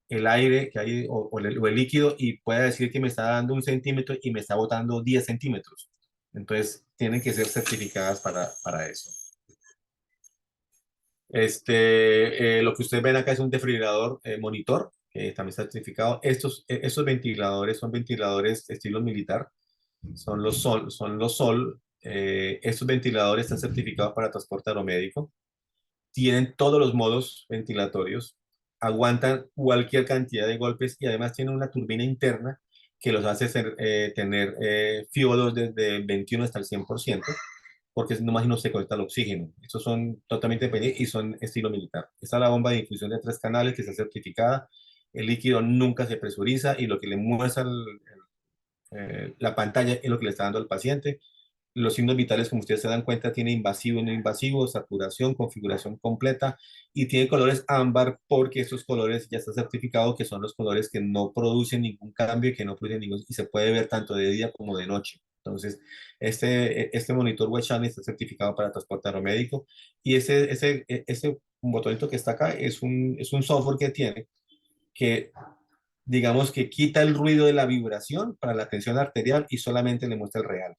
el aire que hay o el líquido y pueda decir que me está dando 1 centímetro y me está botando 10 centímetros. Entonces, tienen que ser certificadas para eso. Lo que ustedes ven acá es un desfibrilador monitor, que también está certificado. Estos ventiladores son ventiladores estilo militar, son los SOL. Estos ventiladores están certificados para transporte aeromédico, tienen todos los modos ventilatorios, aguantan cualquier cantidad de golpes y además tienen una turbina interna que los hace tener FIO2 desde 21 hasta el 100%, porque nomás no se conecta al oxígeno. Estos son totalmente dependientes y son estilo militar. Esta es la bomba de infusión de 3 canales que está certificada. El líquido nunca se presuriza y lo que le muestra la pantalla es lo que le está dando al paciente. Los signos vitales, como ustedes se dan cuenta, tiene invasivo y no invasivo, saturación, configuración completa y tiene colores ámbar porque estos colores ya está certificado que son los colores que no producen ningún cambio y que no producen ningún, y se puede ver tanto de día como de noche. Entonces, este monitor Wechani está certificado para transporte aeromédico y ese botonito que está acá es un software que tiene que, digamos, que quita el ruido de la vibración para la tensión arterial y solamente le muestra el real.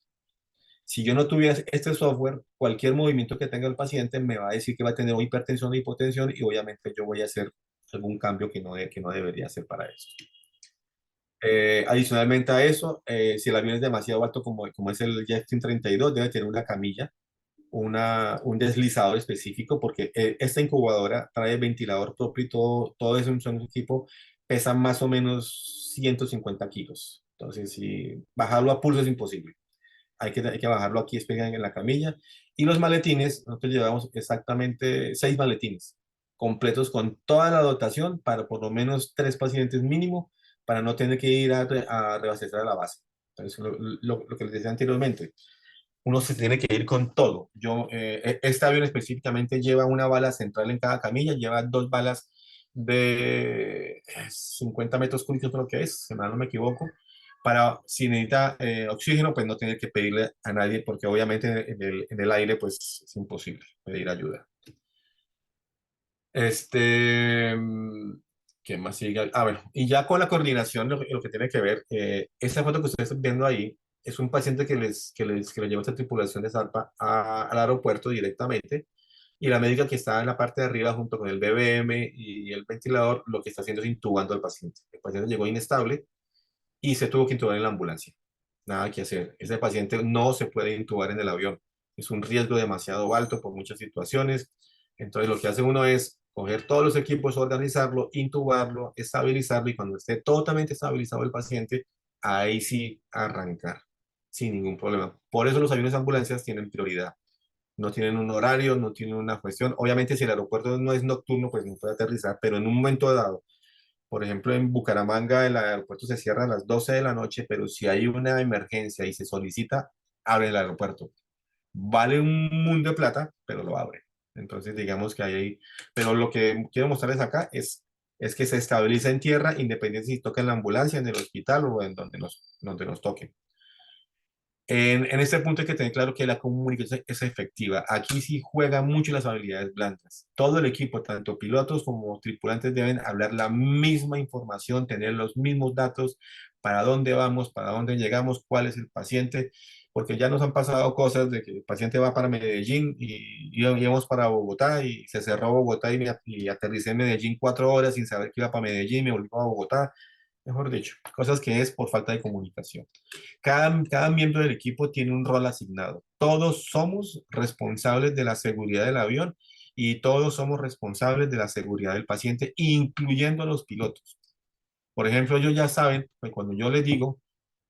Si yo no tuviera este software, cualquier movimiento que tenga el paciente me va a decir que va a tener hipertensión o hipotensión y obviamente yo voy a hacer algún cambio que no debería hacer para eso. Adicionalmente a eso, si el avión es demasiado alto como es el Jetstream 32, debe tener una camilla, un deslizador específico, porque esta incubadora trae ventilador propio y todo eso en un equipo pesa más o menos 150 kilos. Entonces, si bajarlo a pulso es imposible. Hay que bajarlo aquí, es en la camilla. Y los maletines, nosotros llevamos exactamente 6 maletines completos con toda la dotación para por lo menos 3 pacientes mínimo, para no tener que ir a reabastecer a la base. Entonces, lo que les decía anteriormente, uno se tiene que ir con todo. Este avión específicamente lleva una bala central en cada camilla, lleva 2 balas de 50 metros cúbicos, creo que es, si mal no me equivoco, para si necesita oxígeno, pues no tener que pedirle a nadie, porque obviamente en el aire, pues es imposible pedir ayuda. Este, mm, ¿Qué más sigue? Bueno, y ya con la coordinación, lo que tiene que ver, esa foto que ustedes están viendo ahí, es un paciente que le lleva esta tripulación de Zarpa al aeropuerto directamente, y la médica que está en la parte de arriba junto con el BBM y el ventilador, lo que está haciendo es intubando al paciente. El paciente llegó inestable y se tuvo que intubar en la ambulancia. nada que hacer. Ese paciente no se puede intubar en el avión. Es un riesgo demasiado alto por muchas situaciones. Entonces lo que hace uno es coger todos los equipos, organizarlo, intubarlo, estabilizarlo y cuando esté totalmente estabilizado el paciente, ahí sí arrancar sin ningún problema. Por eso los aviones de ambulancias tienen prioridad. No tienen un horario, no tienen una cuestión. Obviamente si el aeropuerto no es nocturno, pues no puede aterrizar, pero en un momento dado, por ejemplo, en Bucaramanga el aeropuerto se cierra a las 12 de la noche, pero si hay una emergencia y se solicita, abre el aeropuerto. Vale un mundo de plata, pero lo abre. Entonces, digamos que hay, pero lo que quiero mostrarles acá es que se estabiliza en tierra, independiente si toca en la ambulancia, en el hospital o en donde nos toque. En este punto hay que tener claro que la comunicación es efectiva. Aquí sí juegan mucho las habilidades blandas. Todo el equipo, tanto pilotos como tripulantes, deben hablar la misma información, tener los mismos datos, para dónde vamos, para dónde llegamos, cuál es el paciente, porque ya nos han pasado cosas de que el paciente va para Medellín y íbamos para Bogotá y se cerró Bogotá y aterricé en Medellín 4 horas sin saber que iba para Medellín, me volví a Bogotá, mejor dicho, cosas que es por falta de comunicación. Cada miembro del equipo tiene un rol asignado. Todos somos responsables de la seguridad del avión y todos somos responsables de la seguridad del paciente, incluyendo los pilotos. Por ejemplo, ellos ya saben, pues cuando yo les digo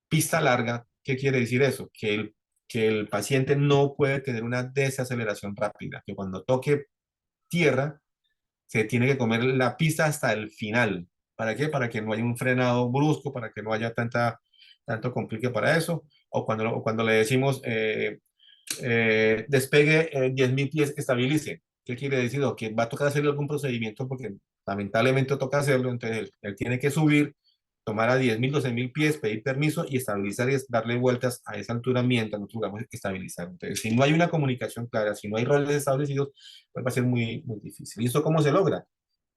pista larga, ¿qué quiere decir eso? Que el paciente no puede tener una desaceleración rápida, que cuando toque tierra se tiene que comer la pista hasta el final. ¿Para qué? Para que no haya un frenado brusco, para que no haya tanto complique para eso. O cuando le decimos despegue 10.000 pies, estabilice. ¿Qué quiere decir? O que va a tocar hacerle algún procedimiento porque lamentablemente toca hacerlo. Entonces él tiene que subir, tomar a 10.000, 12.000 pies, pedir permiso y estabilizar y darle vueltas a esa altura mientras nosotros vamos a estabilizar. Entonces, si no hay una comunicación clara, si no hay roles establecidos, pues va a ser muy, muy difícil. ¿Y esto cómo se logra?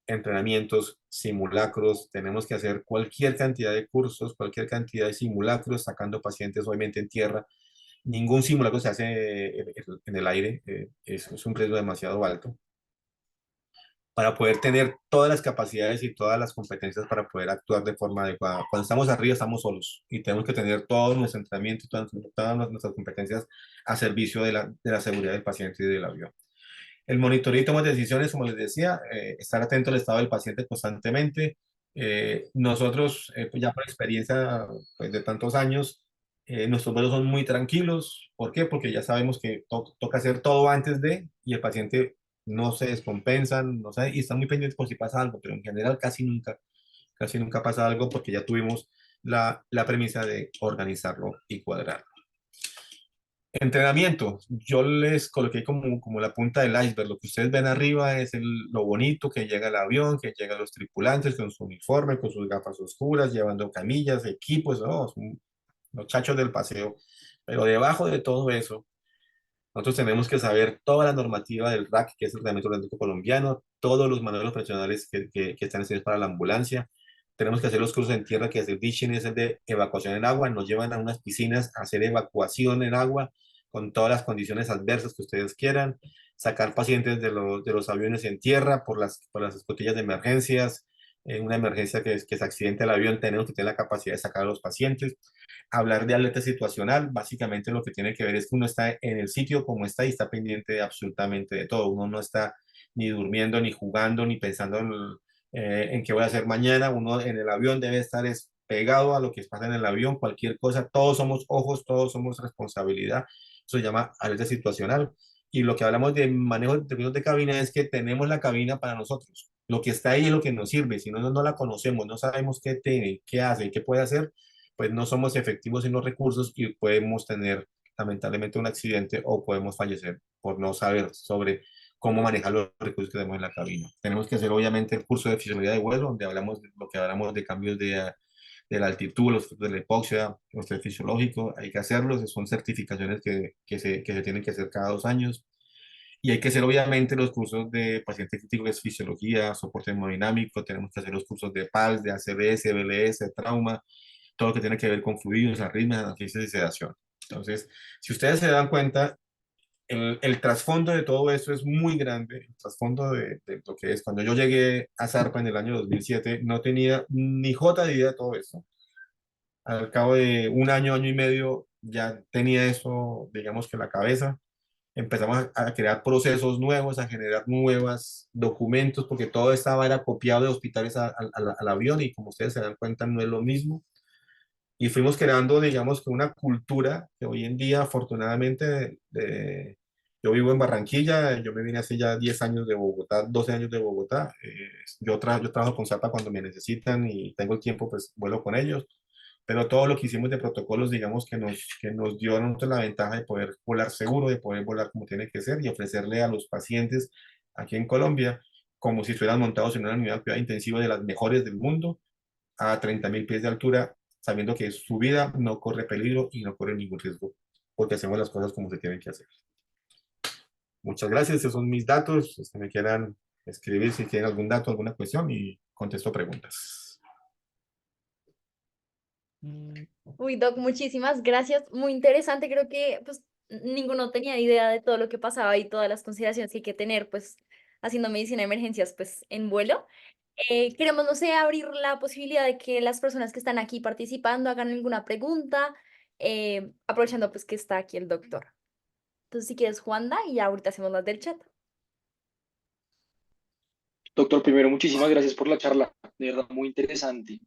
Entrenamientos, simulacros, tenemos que hacer cualquier cantidad de cursos, cualquier cantidad de simulacros, sacando pacientes obviamente en tierra. Ningún simulacro se hace en el aire, es un riesgo demasiado alto para poder tener todas las capacidades y todas las competencias para poder actuar de forma adecuada. Cuando estamos arriba estamos solos y tenemos que tener todo nuestro entrenamiento y todas nuestras competencias a servicio de la seguridad del paciente y del avión. El monitoreo y toma de decisiones, como les decía, estar atento al estado del paciente constantemente. Nosotros, pues ya por experiencia pues, de tantos años, nuestros vuelos son muy tranquilos. ¿Por qué? Porque ya sabemos que toca hacer todo antes de y el paciente no se descompensa, no sabe, y están muy pendientes por si pasa algo, pero en general casi nunca pasa algo porque ya tuvimos la premisa de organizarlo y cuadrarlo. Entrenamiento, yo les coloqué como la punta del iceberg. Lo que ustedes ven arriba es lo bonito que llega el avión, que llegan los tripulantes con su uniforme, con sus gafas oscuras, llevando camillas, equipos, ¿no? Son los chachos del paseo. Pero debajo de todo eso, nosotros tenemos que saber toda la normativa del RAC, que es el Reglamento Aeronáutico Colombiano, todos los manuales profesionales que están establecidos para la ambulancia. Tenemos que hacer los cursos en tierra, que es el DISHIN, es el de evacuación en agua. Nos llevan a unas piscinas a hacer evacuación en agua con todas las condiciones adversas que ustedes quieran. Sacar pacientes de los aviones en tierra por las escotillas de emergencias. En una emergencia que se accidente el avión, tenemos que tener la capacidad de sacar a los pacientes. Hablar de alerta situacional, básicamente lo que tiene que ver es que uno está en el sitio como está y está pendiente de absolutamente de todo. Uno no está ni durmiendo, ni jugando, ni pensando en qué voy a hacer mañana. Uno en el avión debe estar pegado a lo que pasa en el avión, cualquier cosa. Todos somos ojos, todos somos responsabilidad. Eso se llama alerta situacional. Y lo que hablamos de manejo de términos de cabina es que tenemos la cabina para nosotros. Lo que está ahí es lo que nos sirve. Si no la conocemos, no sabemos qué tiene, qué hace, qué puede hacer, pues no somos efectivos en los recursos y podemos tener lamentablemente un accidente o podemos fallecer por no saber sobre cómo manejar los recursos que tenemos en la cabina. Tenemos que hacer obviamente el curso de fisiología de vuelo, donde hablamos de lo que hablamos de cambios de la altitud, los efectos de la hipoxia, los estrés fisiológico, hay que hacerlos, son certificaciones que se tienen que hacer cada 2 años. Y hay que hacer obviamente los cursos de paciente crítico, que es fisiología, soporte hemodinámico, tenemos que hacer los cursos de PALS, de ACVS, BLS, trauma, todo lo que tiene que ver con fluidos, arritmias, analgesia y sedación. Entonces, si ustedes se dan cuenta, el trasfondo de todo esto es muy grande. El trasfondo de lo que es. Cuando yo llegué a Zarpa en el año 2007, no tenía ni jota de idea de todo esto. al cabo de un año, año y medio, ya tenía eso, digamos que en la cabeza. Empezamos a crear procesos nuevos, a generar nuevos documentos, porque todo estaba era copiado de hospitales al avión y como ustedes se dan cuenta no es lo mismo. Y fuimos creando, digamos, que una cultura que hoy en día, afortunadamente, yo vivo en Barranquilla, yo me vine hace ya 10 años de Bogotá, 12 años de Bogotá. Yo trabajo con Zapa cuando me necesitan y tengo el tiempo, pues vuelo con ellos. Pero todo lo que hicimos de protocolos, digamos, que nos dio a nosotros la ventaja de poder volar seguro, de poder volar como tiene que ser y ofrecerle a los pacientes aquí en Colombia como si estuvieran montados en una unidad de cuidado intensivo de las mejores del mundo a 30.000 pies de altura, sabiendo que su vida no corre peligro y no corre ningún riesgo, porque hacemos las cosas como se tienen que hacer. Muchas gracias, esos son mis datos. Los que me quieran escribir si tienen algún dato, alguna cuestión y contesto preguntas. Uy, Doc, muchísimas gracias. Muy interesante. Creo que pues ninguno tenía idea de todo lo que pasaba y todas las consideraciones que hay que tener, pues haciendo medicina de emergencias, pues en vuelo. Queremos, no sé, abrir la posibilidad de que las personas que están aquí participando hagan alguna pregunta, aprovechando pues que está aquí el doctor. Entonces, si quieres, Juanda, y ya ahorita hacemos las del chat. Doctor, primero, muchísimas gracias por la charla, de verdad, muy interesante.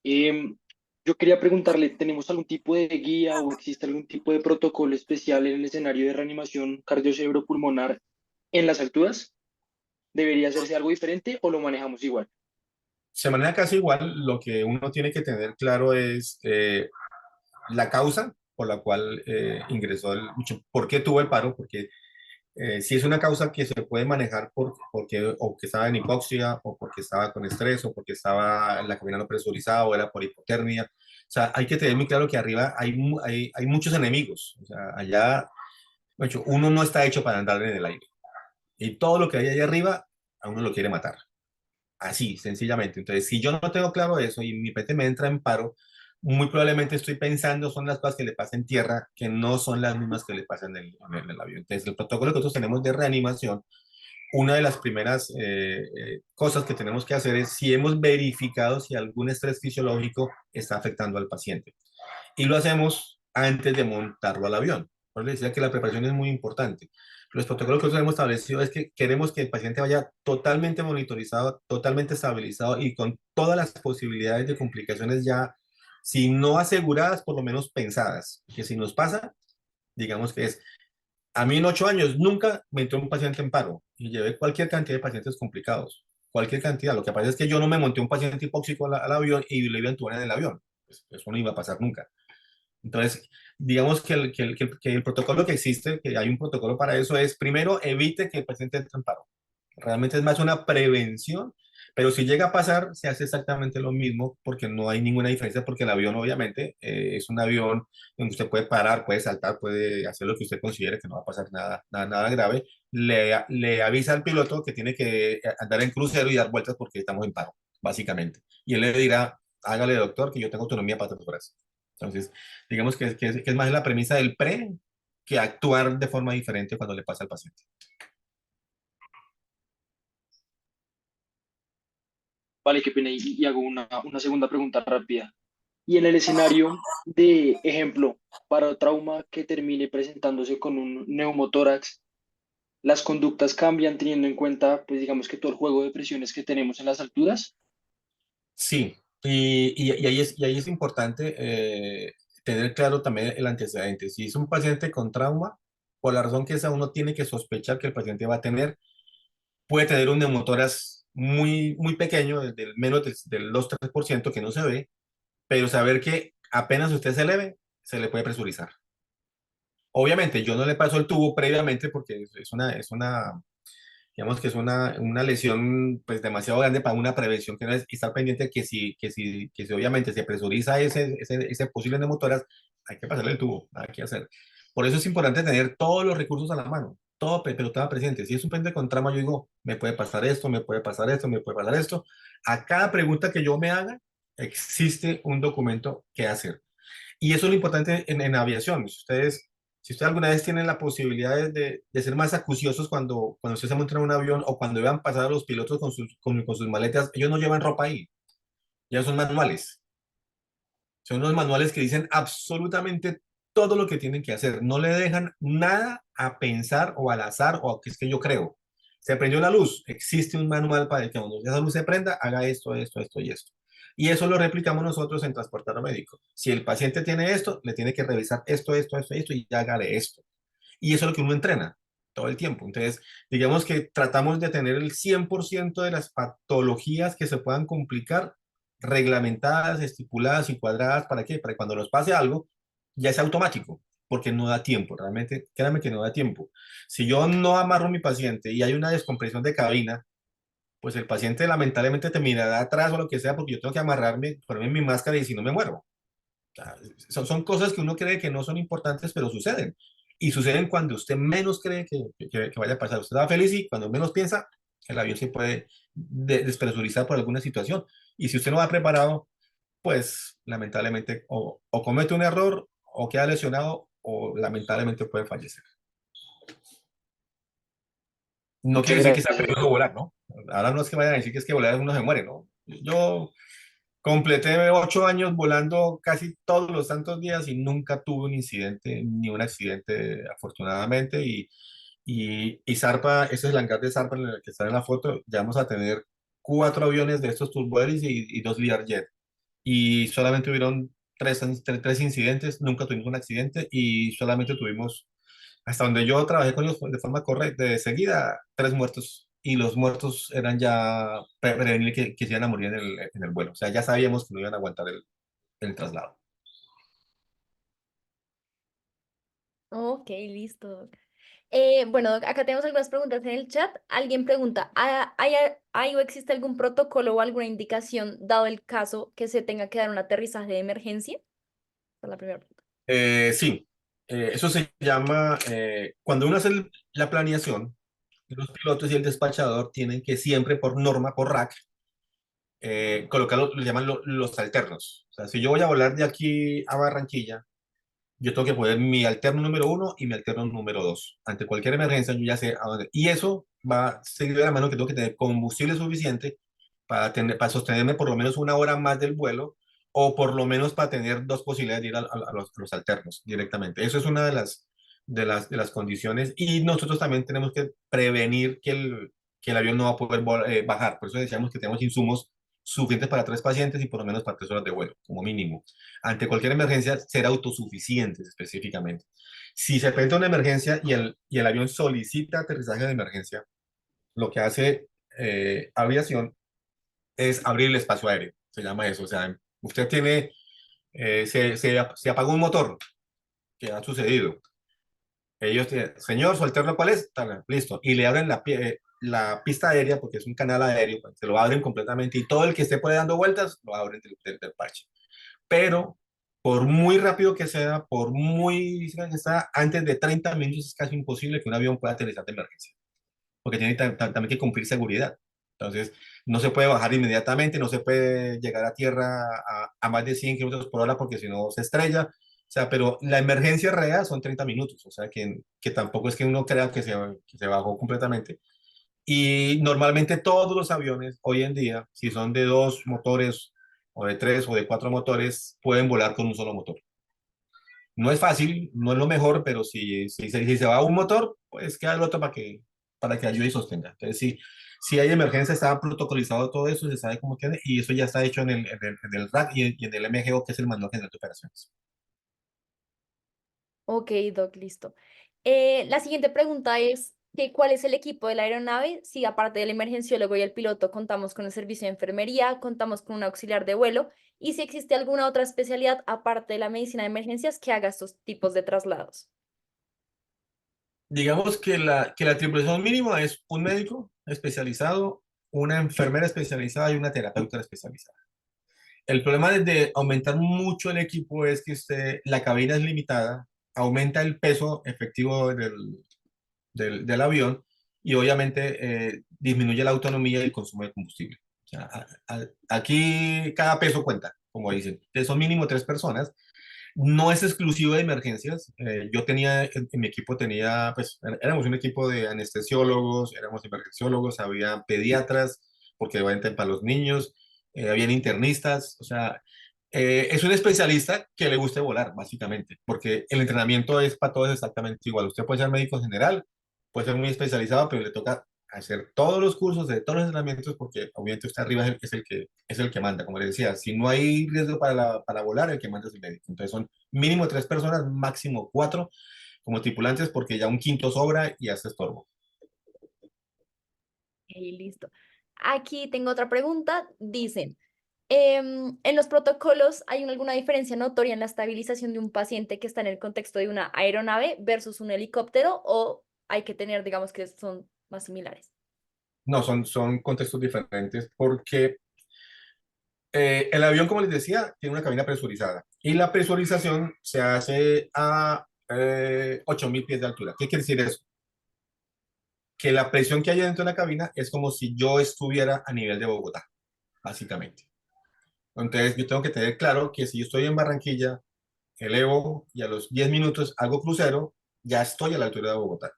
Em, yo quería preguntarle, ¿tenemos algún tipo de guía o existe algún tipo de protocolo especial en el escenario de reanimación cardiocerebropulmonar en las alturas? ¿Debería hacerse algo diferente o lo manejamos igual? Se maneja casi igual, lo que uno tiene que tener claro es la causa por la cual ingresó, por qué tuvo el paro, porque si es una causa que se puede manejar porque o que estaba en hipoxia, o porque estaba con estrés, o porque estaba en la cabina no presurizada, o era por hipotermia. O sea, hay que tener muy claro que arriba hay muchos enemigos. O sea, allá, de hecho, uno no está hecho para andar en el aire. Y todo lo que hay ahí arriba, a uno lo quiere matar. Así, sencillamente. Entonces, si yo no tengo claro eso y mi PT me entra en paro, muy probablemente estoy pensando son las cosas que le pasan en tierra, que no son las mismas que le pasan en el avión. Entonces, el protocolo que nosotros tenemos de reanimación, una de las primeras cosas que tenemos que hacer es si hemos verificado si algún estrés fisiológico está afectando al paciente. Y lo hacemos antes de montarlo al avión. Por eso decía que la preparación es muy importante. Los protocolos que nosotros hemos establecido es que queremos que el paciente vaya totalmente monitorizado, totalmente estabilizado y con todas las posibilidades de complicaciones ya, si no aseguradas, por lo menos pensadas. Que si nos pasa, digamos que es, a mí en 8 años nunca me entró un paciente en paro y llevé cualquier cantidad de pacientes complicados, cualquier cantidad. Lo que pasa es que yo no me monté un paciente hipóxico al avión y le iba a entubar en el avión. Pues, eso no iba a pasar nunca. Entonces, digamos que el protocolo que existe, que hay un protocolo para eso, es primero evite que el paciente entre en paro. Realmente es más una prevención, pero si llega a pasar, se hace exactamente lo mismo porque no hay ninguna diferencia, porque el avión obviamente es un avión donde usted puede parar, puede saltar, puede hacer lo que usted considere que no va a pasar nada grave. Le avisa al piloto que tiene que andar en crucero y dar vueltas porque estamos en paro, básicamente. Y él le dirá, hágale doctor, que yo tengo autonomía para 3 horas. Entonces, digamos que es más la premisa del pre que actuar de forma diferente cuando le pasa al paciente. Vale, qué pena, y hago una segunda pregunta rápida. Y en el escenario de ejemplo, para trauma que termine presentándose con un neumotórax, las conductas cambian teniendo en cuenta, pues digamos que todo el juego de presiones que tenemos en las alturas. Sí, y ahí es importante tener claro también el antecedente. Si es un paciente con trauma, por la razón que sea, uno tiene que sospechar que el paciente va a tener, puede tener un neumotórax muy pequeño, del menos del 2-3% que no se ve, pero saber que apenas usted se eleve, se le puede presurizar. Obviamente, yo no le paso el tubo previamente porque es una digamos que es una lesión pues demasiado grande para una prevención que no es y estar pendiente que si obviamente se presuriza ese posible neumotórax, hay que pasarle el tubo, hay que hacer. Por eso es importante tener todos los recursos a la mano, todo pero todo presente. Si es un pendiente con trauma, yo digo, me puede pasar esto, me puede pasar esto, me puede pasar esto. A cada pregunta que yo me haga, existe un documento que hacer. Y eso es lo importante en aviación. Si ustedes alguna vez tienen la posibilidad de ser más acuciosos cuando ustedes se montan en un avión o cuando vean pasar a los pilotos con sus maletas, ellos no llevan ropa ahí, ya son manuales. Son unos manuales que dicen absolutamente todo lo que tienen que hacer. No le dejan nada a pensar o al azar o a que es que yo creo. Se prendió la luz, existe un manual para que cuando esa luz se prenda, haga esto, esto, esto y esto. Y eso lo replicamos nosotros en transporte médico. Si el paciente tiene esto, le tiene que revisar esto, esto, esto, esto y ya hágale esto. Y eso es lo que uno entrena todo el tiempo. Entonces, digamos que tratamos de tener el 100% de las patologías que se puedan complicar reglamentadas, estipuladas y cuadradas. ¿Para qué? Para que cuando nos pase algo, ya es automático, porque no da tiempo. Realmente, créanme que no da tiempo. Si yo no amarro a mi paciente y hay una descompresión de cabina, pues el paciente lamentablemente te mirará atrás o lo que sea, porque yo tengo que amarrarme, ponerme mi máscara y si no me muero. Sea, son cosas que uno cree que no son importantes, pero suceden. Y suceden cuando usted menos cree que vaya a pasar. Usted está feliz y cuando menos piensa, el avión se puede despresurizar por alguna situación. Y si usted no va preparado, pues lamentablemente o comete un error o queda lesionado o lamentablemente puede fallecer. No Muchas quiere decir que sea gracias. peligroso volar, ¿no? Ahora no es que vayan a decir que es que volar uno se muere, ¿no? Yo completé 8 años volando casi todos los santos días y nunca tuve un incidente ni un accidente, afortunadamente. Y Zarpa, ese es el hangar de Zarpa en el que está en la foto, ya vamos a tener 4 aviones de estos turbohélices y 2 Learjet. Y solamente hubieron tres incidentes, nunca tuvimos un accidente y solamente tuvimos, hasta donde yo trabajé con ellos de forma correcta, de seguida, 3 muertos. Y los muertos eran ya prevenir que se iban a morir en el vuelo. O sea, ya sabíamos que no iban a aguantar el traslado. Ok, listo. Bueno, acá tenemos algunas preguntas en el chat. Alguien pregunta, ¿hay o existe algún protocolo o alguna indicación dado el caso que se tenga que dar un aterrizaje de emergencia? Esa es la primera pregunta. Sí, eso se llama, cuando uno hace la planeación, los pilotos y el despachador tienen que siempre, por norma, por rack, colocar lo llaman los alternos. O sea, si yo voy a volar de aquí a Barranquilla, yo tengo que poner mi alterno número 1 y mi alterno número 2. Ante cualquier emergencia, yo ya sé a dónde. Y eso va a seguir de la mano que tengo que tener combustible suficiente para sostenerme por lo menos una hora más del vuelo o por lo menos para tener dos posibilidades de ir a los alternos directamente. Eso es una de las condiciones. Y nosotros también tenemos que prevenir que el avión no va a poder bajar. Por eso decíamos que tenemos insumos suficientes para 3 pacientes y por lo menos para 3 horas de vuelo, como mínimo. Ante cualquier emergencia, ser autosuficientes específicamente. Si se presenta una emergencia y el avión solicita aterrizaje de emergencia, lo que hace aviación es abrir el espacio aéreo, se llama eso. O sea, usted tiene, se apagó un motor, que ha sucedido. Ellos tienen, señor, su alterno, ¿cuál es? Listo. Y le abren la pista aérea, porque es un canal aéreo, pues, se lo abren completamente y todo el que esté por ahí dando vueltas, lo abren del parche. Pero por muy rápido que sea, por muy que sea, antes de 30 minutos es casi imposible que un avión pueda aterrizar de emergencia, porque tiene también que cumplir seguridad. Entonces, no se puede bajar inmediatamente, no se puede llegar a tierra a más de 100 kilómetros por hora porque si no se estrella. O sea, pero la emergencia real son 30 minutos, o sea, que tampoco es que uno crea que se bajó completamente. Y normalmente todos los aviones hoy en día, si son de 2 motores o de 3 o de 4 motores, pueden volar con un solo motor. No es fácil, no es lo mejor, pero si se va un motor, pues queda el otro para que ayude y sostenga. Entonces, si hay emergencia, está protocolizado todo eso, se sabe cómo tiene, y eso ya está hecho en el RAC y en el MGO, que es el Manual General de Operaciones. Ok, Doc, listo. La siguiente pregunta es que ¿cuál es el equipo de la aeronave? Si aparte del emergenciólogo y el piloto contamos con el servicio de enfermería, contamos con un auxiliar de vuelo y si existe alguna otra especialidad aparte de la medicina de emergencias que haga estos tipos de traslados. Digamos que la tripulación mínima es un médico especializado, una enfermera especializada y una terapeuta especializada. El problema de aumentar mucho el equipo es que la cabina es limitada, aumenta el peso efectivo del avión y obviamente disminuye la autonomía y el consumo de combustible. O sea, aquí cada peso cuenta, como dicen. Entonces, son mínimo 3 personas. No es exclusivo de emergencias. Yo tenía, en mi equipo tenía, pues éramos un equipo de anestesiólogos, éramos emergenciólogos, había pediatras, porque obviamente para los niños, habían internistas, o sea, Es un especialista que le guste volar, básicamente, porque el entrenamiento es para todos exactamente igual. Usted puede ser médico general, puede ser muy especializado, pero le toca hacer todos los cursos de todos los entrenamientos porque obviamente usted arriba es el que manda. Como le decía, si no hay riesgo para volar, el que manda es el médico. Entonces son mínimo tres personas, máximo cuatro como tripulantes porque ya un quinto sobra y hace estorbo. Y listo. Aquí tengo otra pregunta. Dicen, en los protocolos hay alguna diferencia notoria en la estabilización de un paciente que está en el contexto de una aeronave versus un helicóptero o hay que tener, digamos que son más similares. No, son contextos diferentes porque el avión, como les decía, tiene una cabina presurizada y la presurización se hace a 8.000 pies de altura. ¿Qué quiere decir eso? Que la presión que hay dentro de la cabina es como si yo estuviera a nivel de Bogotá, básicamente. Entonces, yo tengo que tener claro que si yo estoy en Barranquilla, elevo y a los 10 minutos hago crucero, ya estoy a la altura de Bogotá.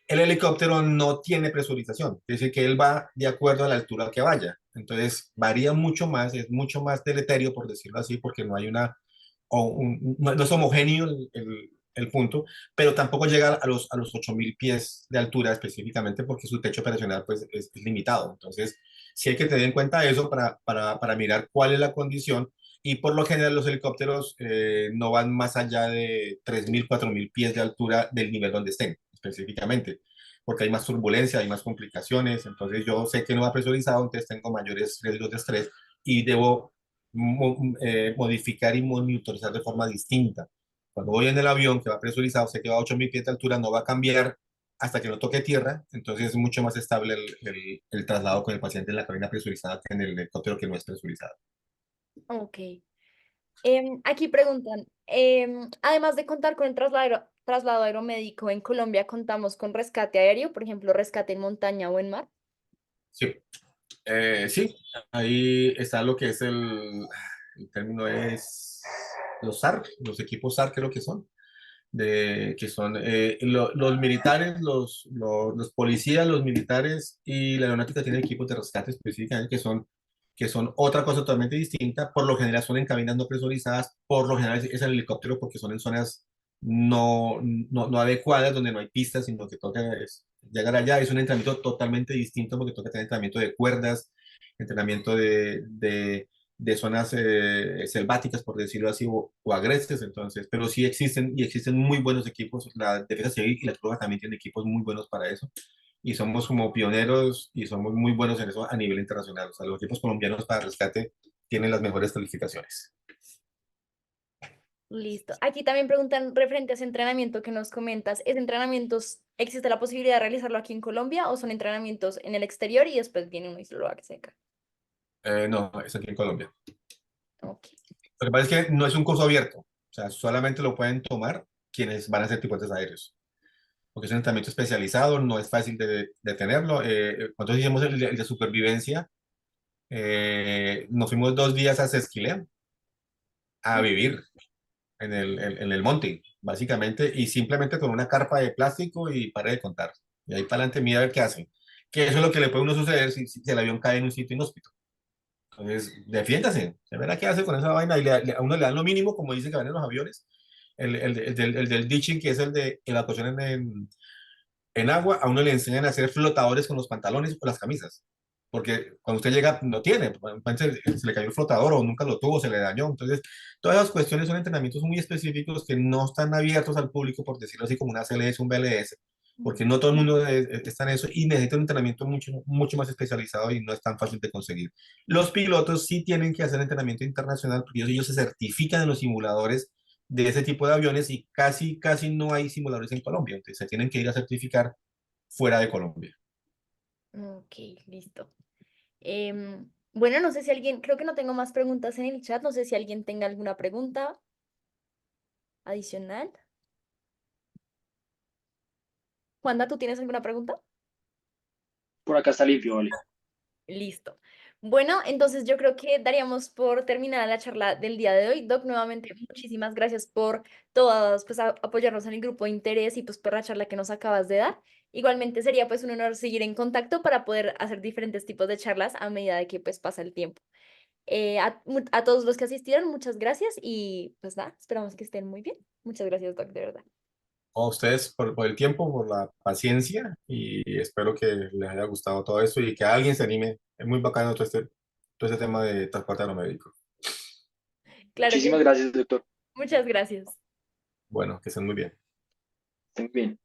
El helicóptero no tiene presurización, es decir, que él va de acuerdo a la altura que vaya. Entonces, varía mucho más, es mucho más deleterio, por decirlo así, porque no hay no es homogéneo el punto, pero tampoco llega a los 8.000 pies de altura específicamente porque su techo operacional pues, es limitado. Entonces, sí hay que tener en cuenta eso para mirar cuál es la condición y por lo general los helicópteros no van más allá de 3.000 4.000 pies de altura del nivel donde estén específicamente, porque hay más turbulencia, hay más complicaciones, entonces yo sé que no va presurizado, entonces tengo mayores riesgos de estrés y debo modificar y monitorizar de forma distinta. Cuando voy en el avión que va presurizado, sé que va a 8.000 pies de altura, no va a cambiar hasta que no toque tierra, entonces es mucho más estable el traslado con el paciente en la cabina presurizada que en el helicóptero que no es presurizado. Ok. Aquí preguntan, además de contar con el traslado aeromédico en Colombia, ¿contamos con rescate aéreo, por ejemplo, rescate en montaña o en mar? Sí, sí, ahí está lo que es el término es los SAR, los equipos SAR creo que son, que son los militares, los policías, los militares y la aeronáutica tienen equipos de rescate específicamente que son otra cosa totalmente distinta. Por lo general son en cabinas no presurizadas, por lo general es el helicóptero porque son en zonas no adecuadas, donde no hay pistas, sino que toca llegar allá. Es un entrenamiento totalmente distinto porque toca tener entrenamiento de cuerdas, entrenamiento de zonas selváticas, por decirlo así, o agrestes, entonces, pero sí existen y existen muy buenos equipos, la Defensa Civil y la Cruz Roja también tienen equipos muy buenos para eso, y somos como pioneros y somos muy buenos en eso a nivel internacional, o sea, los equipos colombianos para rescate tienen las mejores calificaciones. Listo. Aquí también preguntan referente a ese entrenamiento que nos comentas. ¿Ese entrenamientos, existe la posibilidad de realizarlo aquí en Colombia o son entrenamientos en el exterior y después viene uno y se lo hace acá? No, es aquí en Colombia. Ok. Lo que pasa es que no es un curso abierto, o sea, solamente lo pueden tomar quienes van a hacer pilotos aéreos. Porque es un entrenamiento especializado, no es fácil de tenerlo. Nosotros hicimos el de supervivencia. Nos fuimos 2 días a Sesquilé a vivir en el monte, básicamente, y simplemente con una carpa de plástico y pare de contar. Y ahí para adelante mira a ver qué hacen. Que eso es lo que le puede a uno suceder si el avión cae en un sitio inhóspito. Entonces, defiéndase, se verá qué hace con esa vaina y a uno le dan lo mínimo, como dicen que van en los aviones. El del ditching, que es el de evacuación en agua, a uno le enseñan a hacer flotadores con los pantalones o las camisas. Porque cuando usted llega, no tiene, se le cayó el flotador o nunca lo tuvo, se le dañó. Entonces, todas esas cuestiones son entrenamientos muy específicos que no están abiertos al público, por decirlo así, como una CLS, un BLS, porque no todo el mundo está en eso y necesita un entrenamiento mucho más especializado y no es tan fácil de conseguir. Los pilotos sí tienen que hacer entrenamiento internacional porque ellos se certifican en los simuladores de ese tipo de aviones y casi no hay simuladores en Colombia, entonces se tienen que ir a certificar fuera de Colombia. Ok, listo. Bueno, no sé si alguien, creo que no tengo más preguntas en el chat, no sé si alguien tenga alguna pregunta adicional. Juanda, ¿tú tienes alguna pregunta? Por acá está limpio, vale. Listo. Bueno, entonces yo creo que daríamos por terminada la charla del día de hoy. Doc, nuevamente, muchísimas gracias por todas, pues, apoyarnos en el grupo de interés y pues por la charla que nos acabas de dar. Igualmente sería pues un honor seguir en contacto para poder hacer diferentes tipos de charlas a medida de que pues pasa el tiempo. A todos los que asistieron, muchas gracias y pues nada, esperamos que estén muy bien. Muchas gracias, Doc, de verdad. A ustedes por el tiempo, por la paciencia y espero que les haya gustado todo eso y que alguien se anime. Es muy bacano todo este tema de transporte aeromédico. Claro que Muchísimas sí. gracias, doctor. Muchas gracias. Bueno, que estén muy bien. Estén bien.